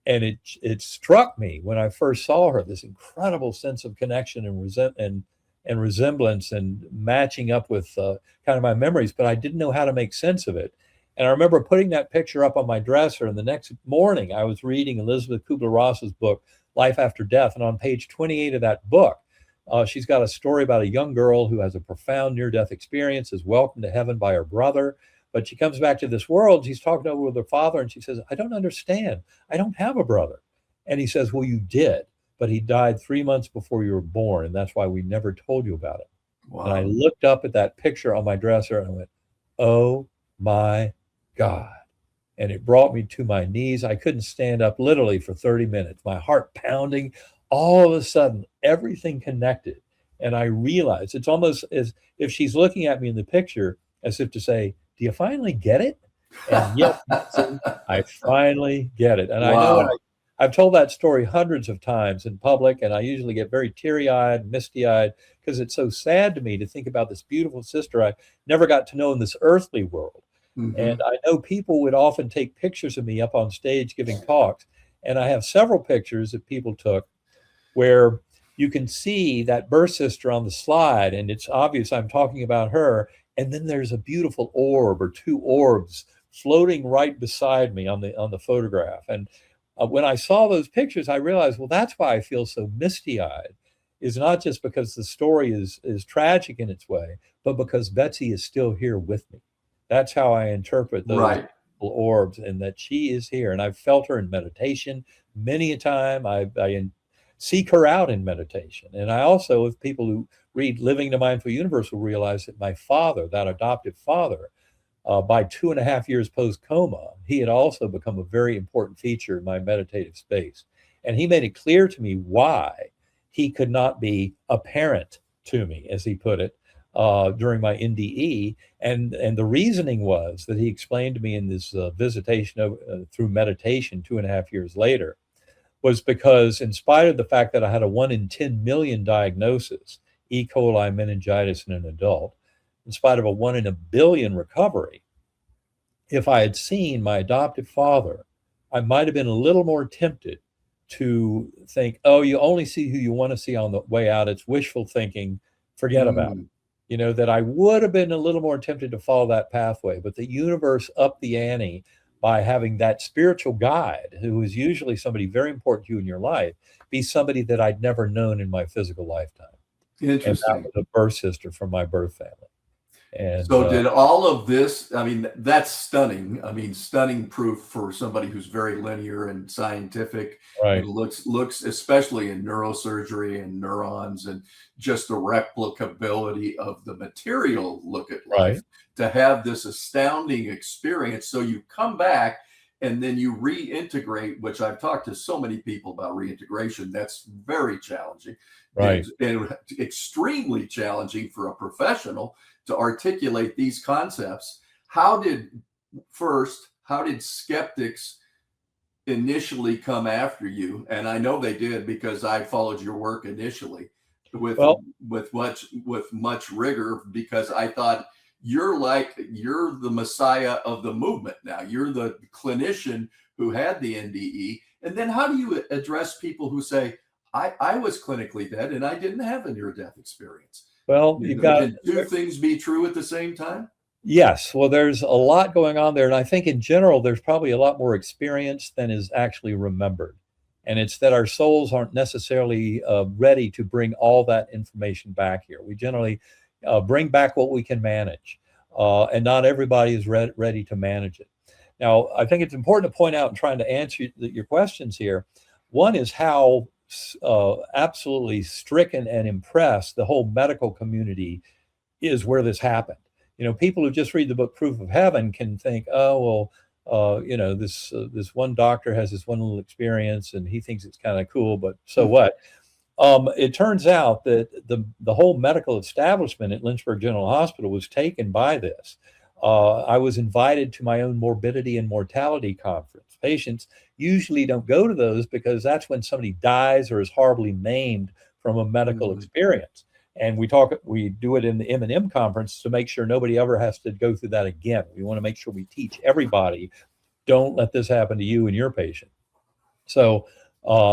and it struck me when I first saw her, this incredible sense of connection and resemblance and matching up with kind of my memories, but I didn't know how to make sense of it. And I remember putting that picture up on my dresser, and the next morning I was reading Elizabeth Kubler-Ross's book, Life After Death. And on page 28 of that book, she's got a story about a young girl who has a profound near-death experience, is welcomed to heaven by her brother, but she comes back to this world. She's talking over with her father, and she says, "I don't understand. I don't have a brother." And he says, "Well, you did, but he died 3 months before you were born, and that's why we never told you about it." Wow. And I looked up at that picture on my dresser and I went, oh my God. And it brought me to my knees. I couldn't stand up literally for 30 minutes, my heart pounding. All of a sudden, everything connected. And I realized it's almost as if she's looking at me in the picture as if to say, "Do you finally get it?" And yes, I finally get it. And wow. I know I've told that story hundreds of times in public, and I usually get very teary-eyed, misty-eyed, because it's so sad to me to think about this beautiful sister I never got to know in this earthly world. Mm-hmm. And I know people would often take pictures of me up on stage giving talks, and I have several pictures that people took where you can see that birth sister on the slide, and it's obvious I'm talking about her, and then there's a beautiful orb or two orbs floating right beside me on the photograph. And when I saw those pictures, I realized, well, that's why I feel so misty-eyed, is not just because the story is tragic in its way, but because Betsy is still here with me. That's how I interpret those orbs, and that she is here. And I've felt her in meditation many a time. I seek her out in meditation. And I also, if people who read Living the Mindful Universe, will realize that my father, that adoptive father, by 2.5 years post-coma, he had also become a very important feature in my meditative space. And he made it clear to me why he could not be a parent to me, as he put it, during my NDE. And the reasoning was that he explained to me in this visitation through meditation 2.5 years later, was because in spite of the fact that I had a 1 in 10 million diagnosis, E. coli meningitis in an adult, in spite of a 1 in a billion recovery, if I had seen my adoptive father, I might have been a little more tempted to think, oh, you only see who you want to see on the way out. It's wishful thinking. Forget about it. Mm. You know, that I would have been a little more tempted to follow that pathway. But the universe upped the ante by having that spiritual guide, who is usually somebody very important to you in your life, be somebody that I'd never known in my physical lifetime. And that Interesting. was a birth sister from my birth family. And So did all of this, I mean, that's stunning. I mean, stunning proof for somebody who's very linear and scientific and right, looks especially in neurosurgery and neurons and just the replicability of the material look at life right, to have this astounding experience. So you come back and then you reintegrate, which I've talked to so many people about reintegration. That's very challenging right. and extremely challenging for a professional to articulate these concepts. How did skeptics initially come after you? And I know they did because I followed your work initially with Well, much rigor, because I thought you're the messiah of the movement now. You're the clinician who had the NDE. And then how do you address people who say, I was clinically dead and I didn't have a near-death experience? well, You you've know, got can two things be true at the same time? yes. Well, there's a lot going on there, and I think in general there's probably a lot more experience than is actually remembered. And it's that our souls aren't necessarily ready to bring all that information back here. We generally bring back what we can manage, and not everybody is ready to manage it. Now, I think it's important to point out in trying to answer your questions here. One is how absolutely stricken and impressed the whole medical community is where this happened. You know, people who just read the book Proof of Heaven can think, oh, well, you know, this one doctor has this one little experience and he thinks it's kind of cool, but so what? It turns out that the whole medical establishment at Lynchburg General Hospital was taken by this. I was invited to my own morbidity and mortality conference. Patients usually don't go to those because that's when somebody dies or is horribly maimed from a medical Mhm. experience. And we do it in the M&M conference to make sure nobody ever has to go through that again. We want to make sure we teach everybody, don't let this happen to you and your patient. So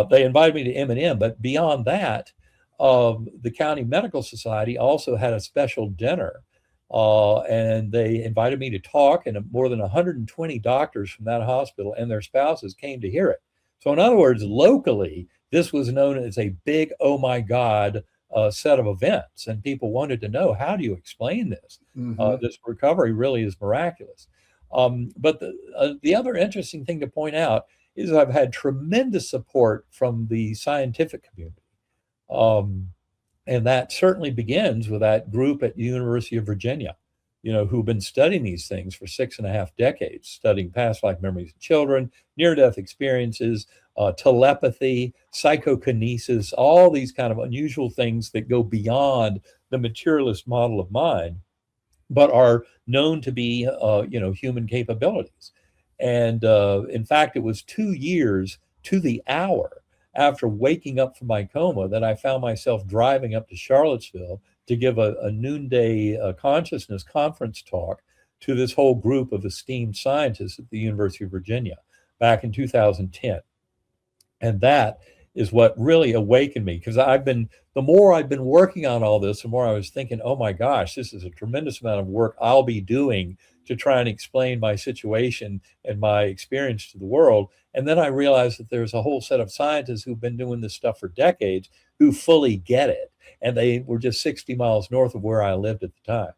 they invited me to M&M, but beyond that, the County Medical Society also had a special dinner, and they invited me to talk, and more than 120 doctors from that hospital and their spouses came to hear it. So in other words, locally, this was known as a big, oh my God, set of events, and people wanted to know, how do you explain this? Mhm. This recovery really is miraculous. But the other interesting thing to point out is I've had tremendous support from the scientific community. Um, and that certainly begins with that group at the University of Virginia, you know, who've been studying these things for 6.5 decades, studying past life memories of children, near-death experiences, telepathy, psychokinesis, all these kind of unusual things that go beyond the materialist model of mind, but are known to be, you know, human capabilities. And in fact, it was 2 years to the hour after waking up from my coma that I found myself driving up to Charlottesville to give a noonday consciousness conference talk to this whole group of esteemed scientists at the University of Virginia back in 2010. And that is what really awakened me, because the more I've been working on all this, the more I was thinking, oh my gosh, this is a tremendous amount of work I'll be doing to try and explain my situation and my experience to the world. And then I realized that there's a whole set of scientists who've been doing this stuff for decades who fully get it. And they were just 60 miles north of where I lived at the time.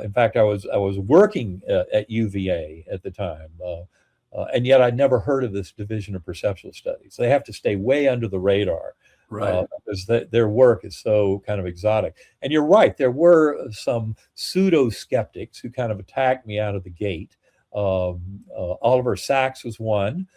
In fact, I was working at UVA at the time. And yet I'd never heard of this division of perceptual studies. They have to stay way under the radar Right. because their work is so kind of exotic. And you're right, there were some pseudo skeptics who kind of attacked me out of the gate. Oliver Sacks was one,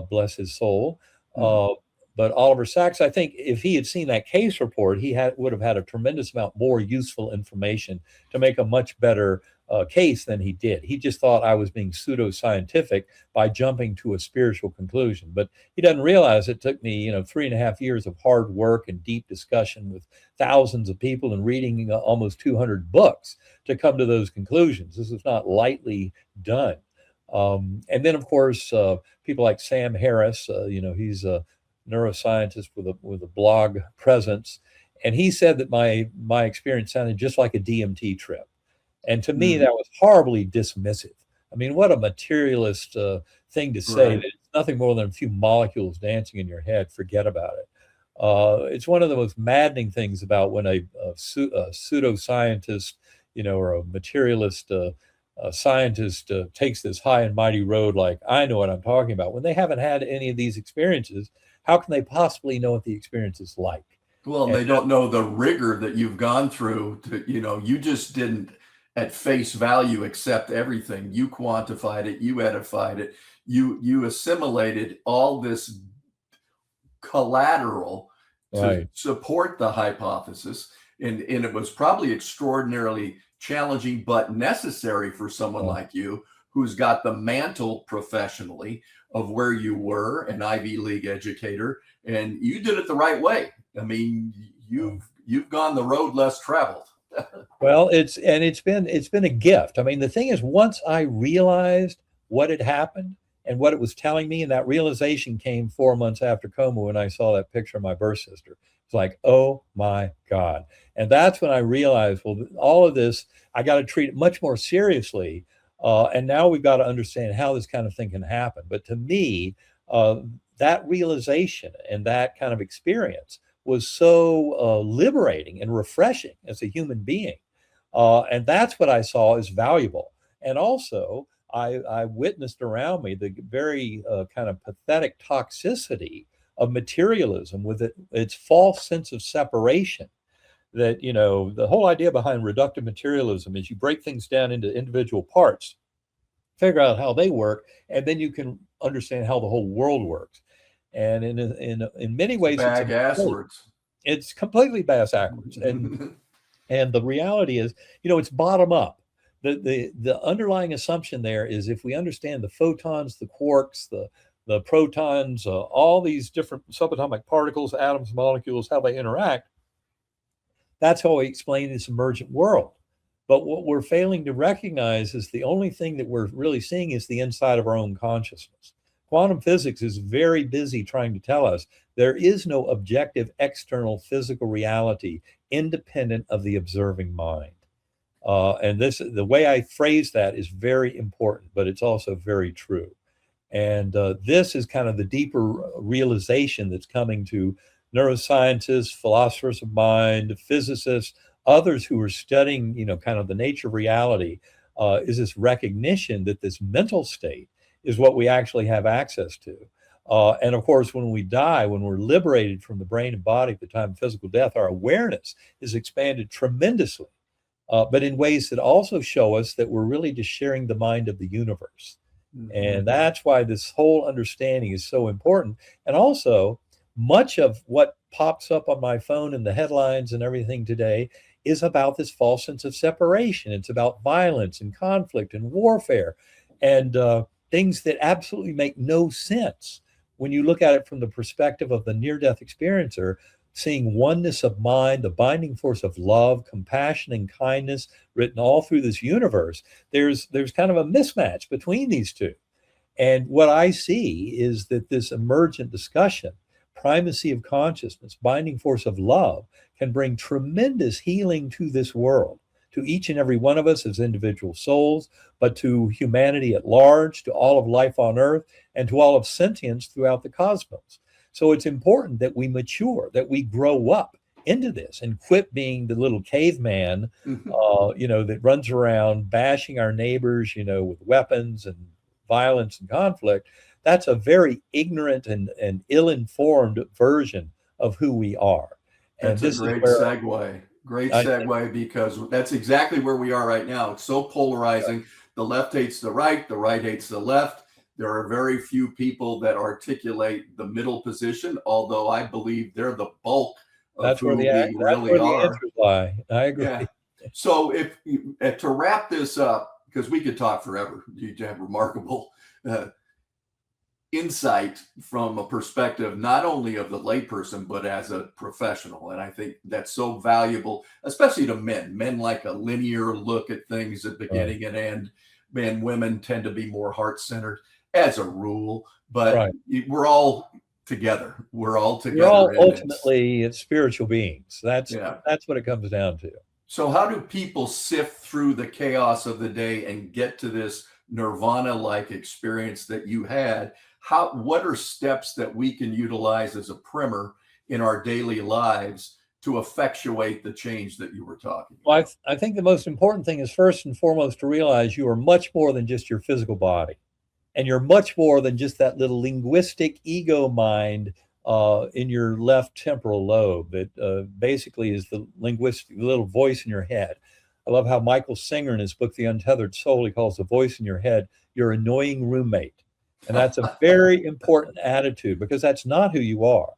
bless his soul. Mhm. But Oliver Sacks, I think if he had seen that case report, would have had a tremendous amount more useful information to make a much better case than he did. He just thought I was being pseudo-scientific by jumping to a spiritual conclusion. But he doesn't realize it took me, 3.5 years of hard work and deep discussion with thousands of people and reading almost 200 books to come to those conclusions. This is not lightly done. And then, of course, people like Sam Harris, he's a neuroscientist with a blog presence, and he said that my experience sounded just like a DMT trip. And to me, that was horribly dismissive. I mean, what a materialist thing to say, Right. that it's nothing more than a few molecules dancing in your head. Forget about it. It's one of the most maddening things about when a pseudoscientist, or a materialist scientist takes this high and mighty road like, I know what I'm talking about. When they haven't had any of these experiences, how can they possibly know what the experience is like? Well, And they don't know the rigor that you've gone through you just didn't at face value accept everything. You quantified it, you edified it, you assimilated all this collateral to right. support the hypothesis. And it was probably extraordinarily challenging, but necessary for someone like you who's got the mantle professionally of where you were, an Ivy League educator, and you did it the right way. I mean, you've gone the road less traveled. Well, it's been a gift. I mean, the thing is, once I realized what had happened and what it was telling me, and that realization came 4 months after coma when I saw that picture of my birth sister. It's like, oh my God. And that's when I realized, well, all of this, I got to treat it much more seriously. And now we've got to understand how this kind of thing can happen. But to me, that realization and that kind of experience was so liberating and refreshing as a human being. And that's what I saw as valuable. And also, I witnessed around me the very kind of pathetic toxicity of materialism with its false sense of separation. That, the whole idea behind reductive materialism is you break things down into individual parts, figure out how they work, and then you can understand how the whole world works. And in many ways, it's completely backwards. And the reality is, it's bottom up. The underlying assumption there is, if we understand the photons, the quarks, the protons, all these different subatomic particles, atoms, molecules, how they interact, that's how we explain this emergent world. But what we're failing to recognize is the only thing that we're really seeing is the inside of our own consciousness. Quantum physics is very busy trying to tell us there is no objective external physical reality independent of the observing mind. And the way I phrase that is very important, but it's also very true. And this is kind of the deeper realization that's coming to neuroscientists, philosophers of mind, physicists, others who are studying, kind of the nature of reality, is this recognition that this mental state is what we actually have access to. And of course, when we die, when we're liberated from the brain and body at the time of physical death, our awareness is expanded tremendously, but in ways that also show us that we're really just sharing the mind of the universe. And that's why this whole understanding is so important. And also, much of what pops up on my phone and the headlines and everything today is about this false sense of separation. It's about violence and conflict and warfare and things that absolutely make no sense when you look at it from the perspective of the near-death experiencer, seeing oneness of mind, the binding force of love, compassion, and kindness written all through this universe. There's kind of a mismatch between these two. And what I see is that this emergent discussion, primacy of consciousness, binding force of love, can bring tremendous healing to this world, to each and every one of us as individual souls, but to humanity at large, to all of life on Earth, and to all of sentience throughout the cosmos. So it's important that we mature, that we grow up into this and quit being the little caveman, that runs around bashing our neighbors, with weapons and violence and conflict. That's a very ignorant and ill-informed version of who we are. And that's a great segue. Great segue, because that's exactly where we are right now. It's so polarizing. The left hates the right hates the left. There are very few people that articulate the middle position, although I believe they're the bulk of who we really are. Answers lie. I agree. Yeah. So if to wrap this up, because we could talk forever, you have remarkable insight from a perspective not only of the layperson but as a professional, and I think that's so valuable, especially to men. Men like a linear look at things at beginning and end. and women tend to be more heart-centered as a rule, but Right. we're all together. We're all We're all together. And ultimately spiritual beings. yeah. That's what it comes down to. So how do people sift through the chaos of the day and get to this nirvana-like experience that you had? What are steps that we can utilize as a primer in our daily lives to effectuate the change that you were talking about? Well, I think the most important thing is first and foremost to realize you are much more than just your physical body. And you're much more than just that little linguistic ego mind in your left temporal lobe that basically is the linguistic little voice in your head. I love how Michael Singer in his book, The Untethered Soul, he calls the voice in your head your annoying roommate. And that's a very important attitude because that's not who you are.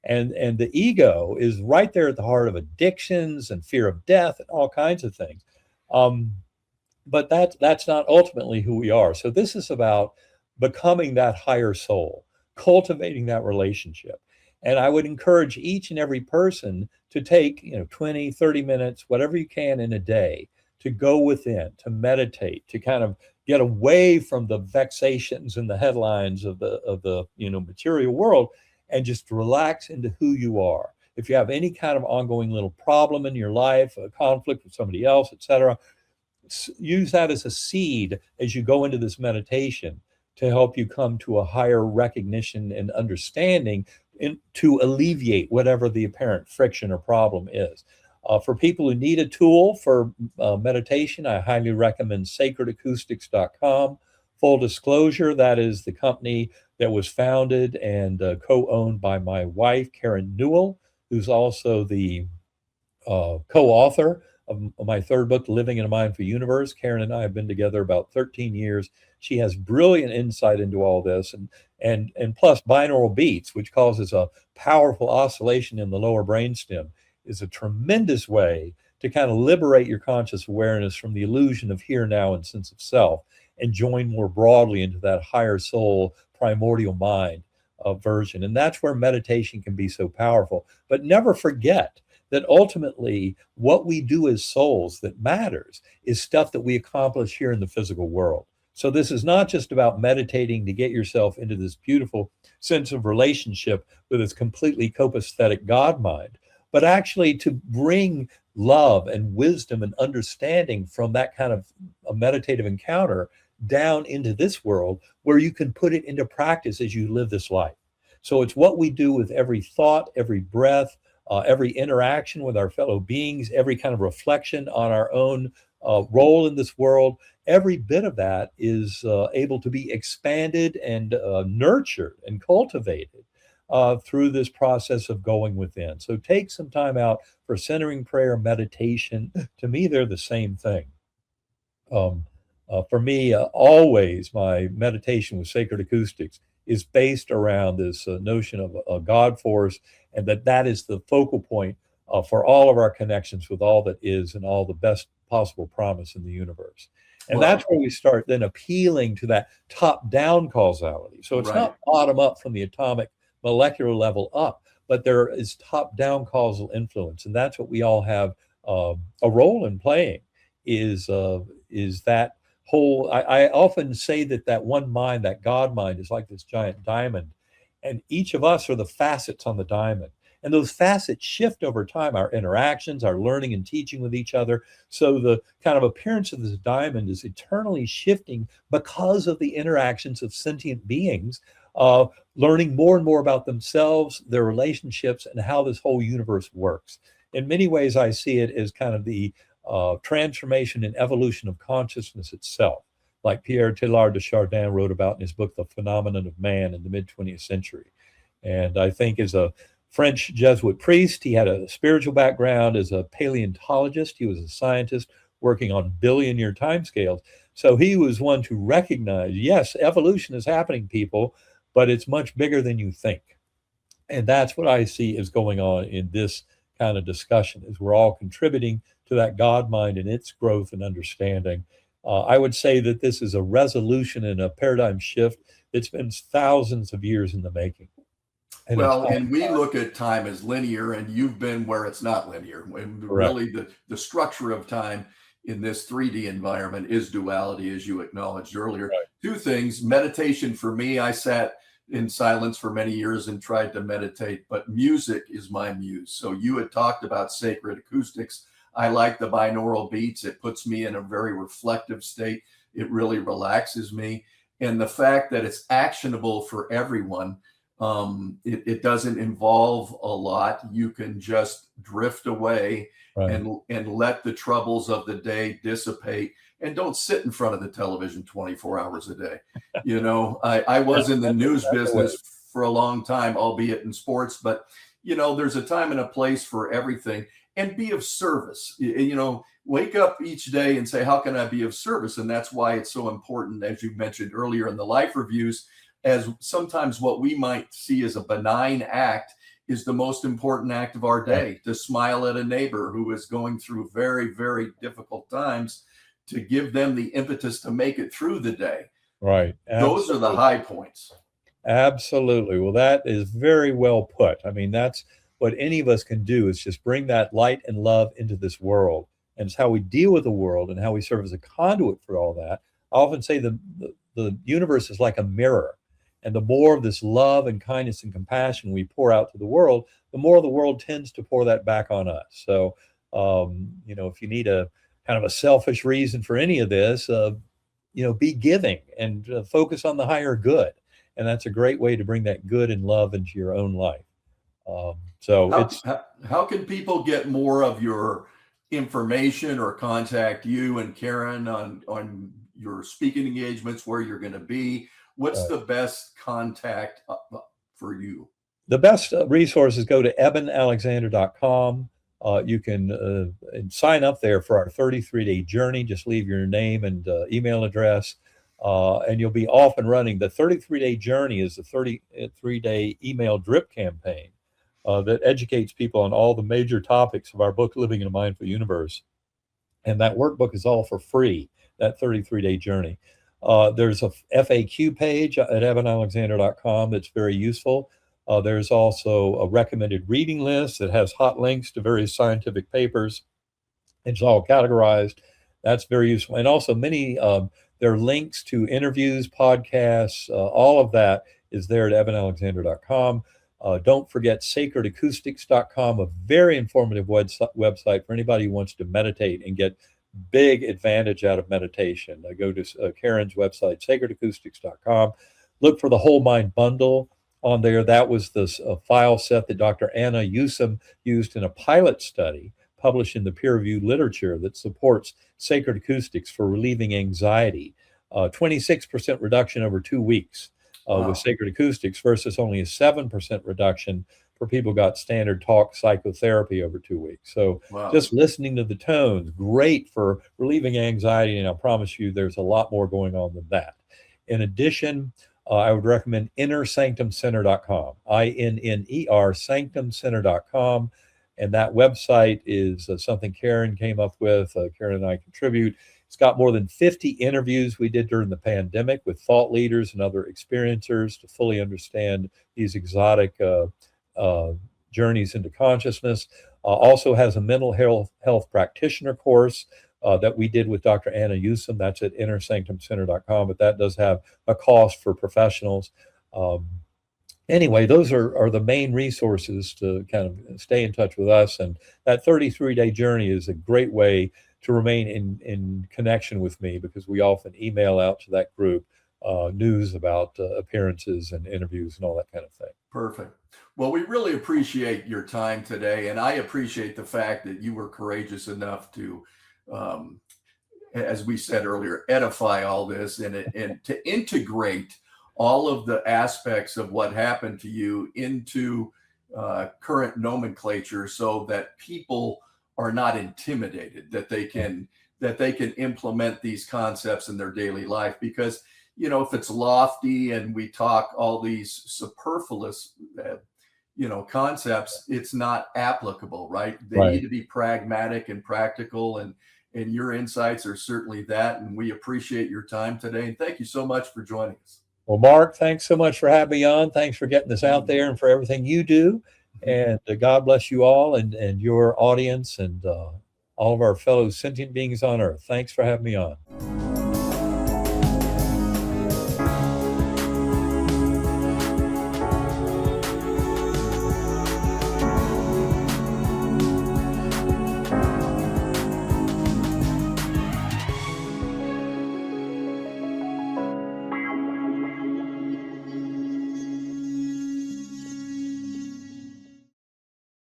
And the ego is right there at the heart of addictions and fear of death and all kinds of things. But that's not ultimately who we are. So this is about becoming that higher soul, cultivating that relationship. And I would encourage each and every person to take, 20, 30 minutes, whatever you can in a day, to go within, to meditate, to kind of get away from the vexations and the headlines of the material world and just relax into who you are. If you have any kind of ongoing little problem in your life, a conflict with somebody else, etc., use that as a seed as you go into this meditation to help you come to a higher recognition and understanding to alleviate whatever the apparent friction or problem is. For people who need a tool for meditation, I highly recommend sacredacoustics.com. Full disclosure, that is the company that was founded and co-owned by my wife, Karen Newell, who's also the co-author of my third book, Living in a Mindful Universe. Karen and I have been together about 13 years. She has brilliant insight into all this, and plus binaural beats, which causes a powerful oscillation in the lower brainstem, is a tremendous way to kind of liberate your conscious awareness from the illusion of here, now, and sense of self, and join more broadly into that higher soul, primordial mind version. And that's where meditation can be so powerful. But never forget that ultimately what we do as souls that matters is stuff that we accomplish here in the physical world. So this is not just about meditating to get yourself into this beautiful sense of relationship with this completely copaesthetic God mind, but actually to bring love and wisdom and understanding from that kind of a meditative encounter down into this world where you can put it into practice as you live this life. So it's what we do with every thought, every breath, every interaction with our fellow beings, every kind of reflection on our own role in this world. Every bit of that is able to be expanded and nurtured and cultivated through this process of going within. So take some time out for centering prayer, meditation. To me, they're the same thing. For me, always my meditation with Sacred Acoustics is based around this notion of a God force, and that is the focal point for all of our connections with all that is and all the best possible promise in the universe. And that's where we start then appealing to that top-down causality. So it's not bottom-up from the atomic molecular level up, but there is top-down causal influence. And that's what we all have a role in playing, is that whole, I often say that one mind, that God mind, is like this giant diamond. And each of us are the facets on the diamond. And those facets shift over time, our interactions, our learning and teaching with each other. So the kind of appearance of this diamond is eternally shifting because of the interactions of sentient beings, learning more and more about themselves, their relationships, and how this whole universe works. In many ways, I see it as kind of the transformation and evolution of consciousness itself, like Pierre Teilhard de Chardin wrote about in his book, The Phenomenon of Man, in the mid-20th century. And I think as a French Jesuit priest, he had a spiritual background. As a paleontologist, he was a scientist working on billion-year timescales. So he was one to recognize, yes, evolution is happening, people, but it's much bigger than you think. And that's what I see is going on in this kind of discussion, is we're all contributing to that God mind and its growth and understanding. I would say that this is a resolution and a paradigm shift that's been thousands of years in the making. And we look at time as linear, and you've been where it's not linear. And really, the structure of time in this 3D environment is duality, as you acknowledged earlier. Right. Two things. Meditation for me, I sat in silence for many years and tried to meditate, but music is my muse. So you had talked about sacred acoustics. I like the binaural beats. It puts me in a very reflective state. It really relaxes me. And the fact that it's actionable for everyone, it doesn't involve a lot. You can just drift away Right. and let the troubles of the day dissipate, and don't sit in front of the television 24 hours a day. You know, I was in the news business for a long time, albeit in sports, but you know, there's a time and a place for everything, and be of service. You know, wake up each day and say, how can I be of service? And that's why it's so important, as you mentioned earlier in the life reviews, as sometimes what we might see as a benign act is the most important act of our day. To smile at a neighbor who is going through very, very difficult times, to give them the impetus to make it through the day. Right. Those are the high points. Absolutely. Well, that is very well put. I mean, that's what any of us can do, is just bring that light and love into this world. And it's how we deal with the world and how we serve as a conduit for all that. I often say the universe is like a mirror. And the more of this love and kindness and compassion we pour out to the world, the more the world tends to pour that back on us. So, you know, if you need a kind of a selfish reason for any of this, you know, be giving and focus on the higher good. And that's a great way to bring that good and love into your own life. So how can people get more of your information or contact you and Karen on your speaking engagements, where you're going to be? What's the best contact for you? The best resources, go to ebenalexander.com. You can sign up there for our 33-day journey. Just leave your name and email address, and you'll be off and running. The 33-day journey is the 33-day email drip campaign that educates people on all the major topics of our book, Living in a Mindful Universe. And that workbook is all for free, that 33-day journey. There's a FAQ page at ebenalexander.com that's very useful. There's also a recommended reading list that has hot links to various scientific papers. It's all categorized. That's very useful. And also there are links to interviews, podcasts, all of that is there at ebenalexander.com. Don't forget sacredacoustics.com, a very informative website for anybody who wants to meditate and get big advantage out of meditation. Go to Karen's website, sacredacoustics.com. Look for the Whole Mind Bundle on there. That was the file set that Dr. Anna Yusum used in a pilot study published in the peer-reviewed literature that supports sacred acoustics for relieving anxiety. 26% reduction over 2 weeks with sacred acoustics versus only a 7% reduction for people who got standard talk psychotherapy over 2 weeks. So just listening to the tones, great for relieving anxiety. And I promise you, there's a lot more going on than that. In addition, I would recommend innersanctumcenter.com, INNER, sanctumcenter.com. And that website is something Karen came up with. Karen and I contribute. It's got more than 50 interviews we did during the pandemic with thought leaders and other experiencers to fully understand these exotic journeys into consciousness. Also has a mental health practitioner course that we did with Dr. Anna Yusum. That's at innersanctumcenter.com, but that does have a cost for professionals. Anyway, those are the main resources to kind of stay in touch with us. And that 33-day journey is a great way to remain in connection with me, because we often email out to that group news about appearances and interviews and all that kind of thing. Perfect. Well, we really appreciate your time today. And I appreciate the fact that you were courageous enough to, as we said earlier, edify all this and to integrate all of the aspects of what happened to you into current nomenclature, so that people are not intimidated, that they can implement these concepts in their daily life. Because, you know, if it's lofty and we talk all these superfluous, concepts, it's not applicable, right? They need to be pragmatic and practical, and your insights are certainly that. And we appreciate your time today. And thank you so much for joining us. Well, Mark, thanks so much for having me on. Thanks for getting this out there and for everything you do. And God bless you all and your audience. And all of our fellow sentient beings on Earth. Thanks for having me on.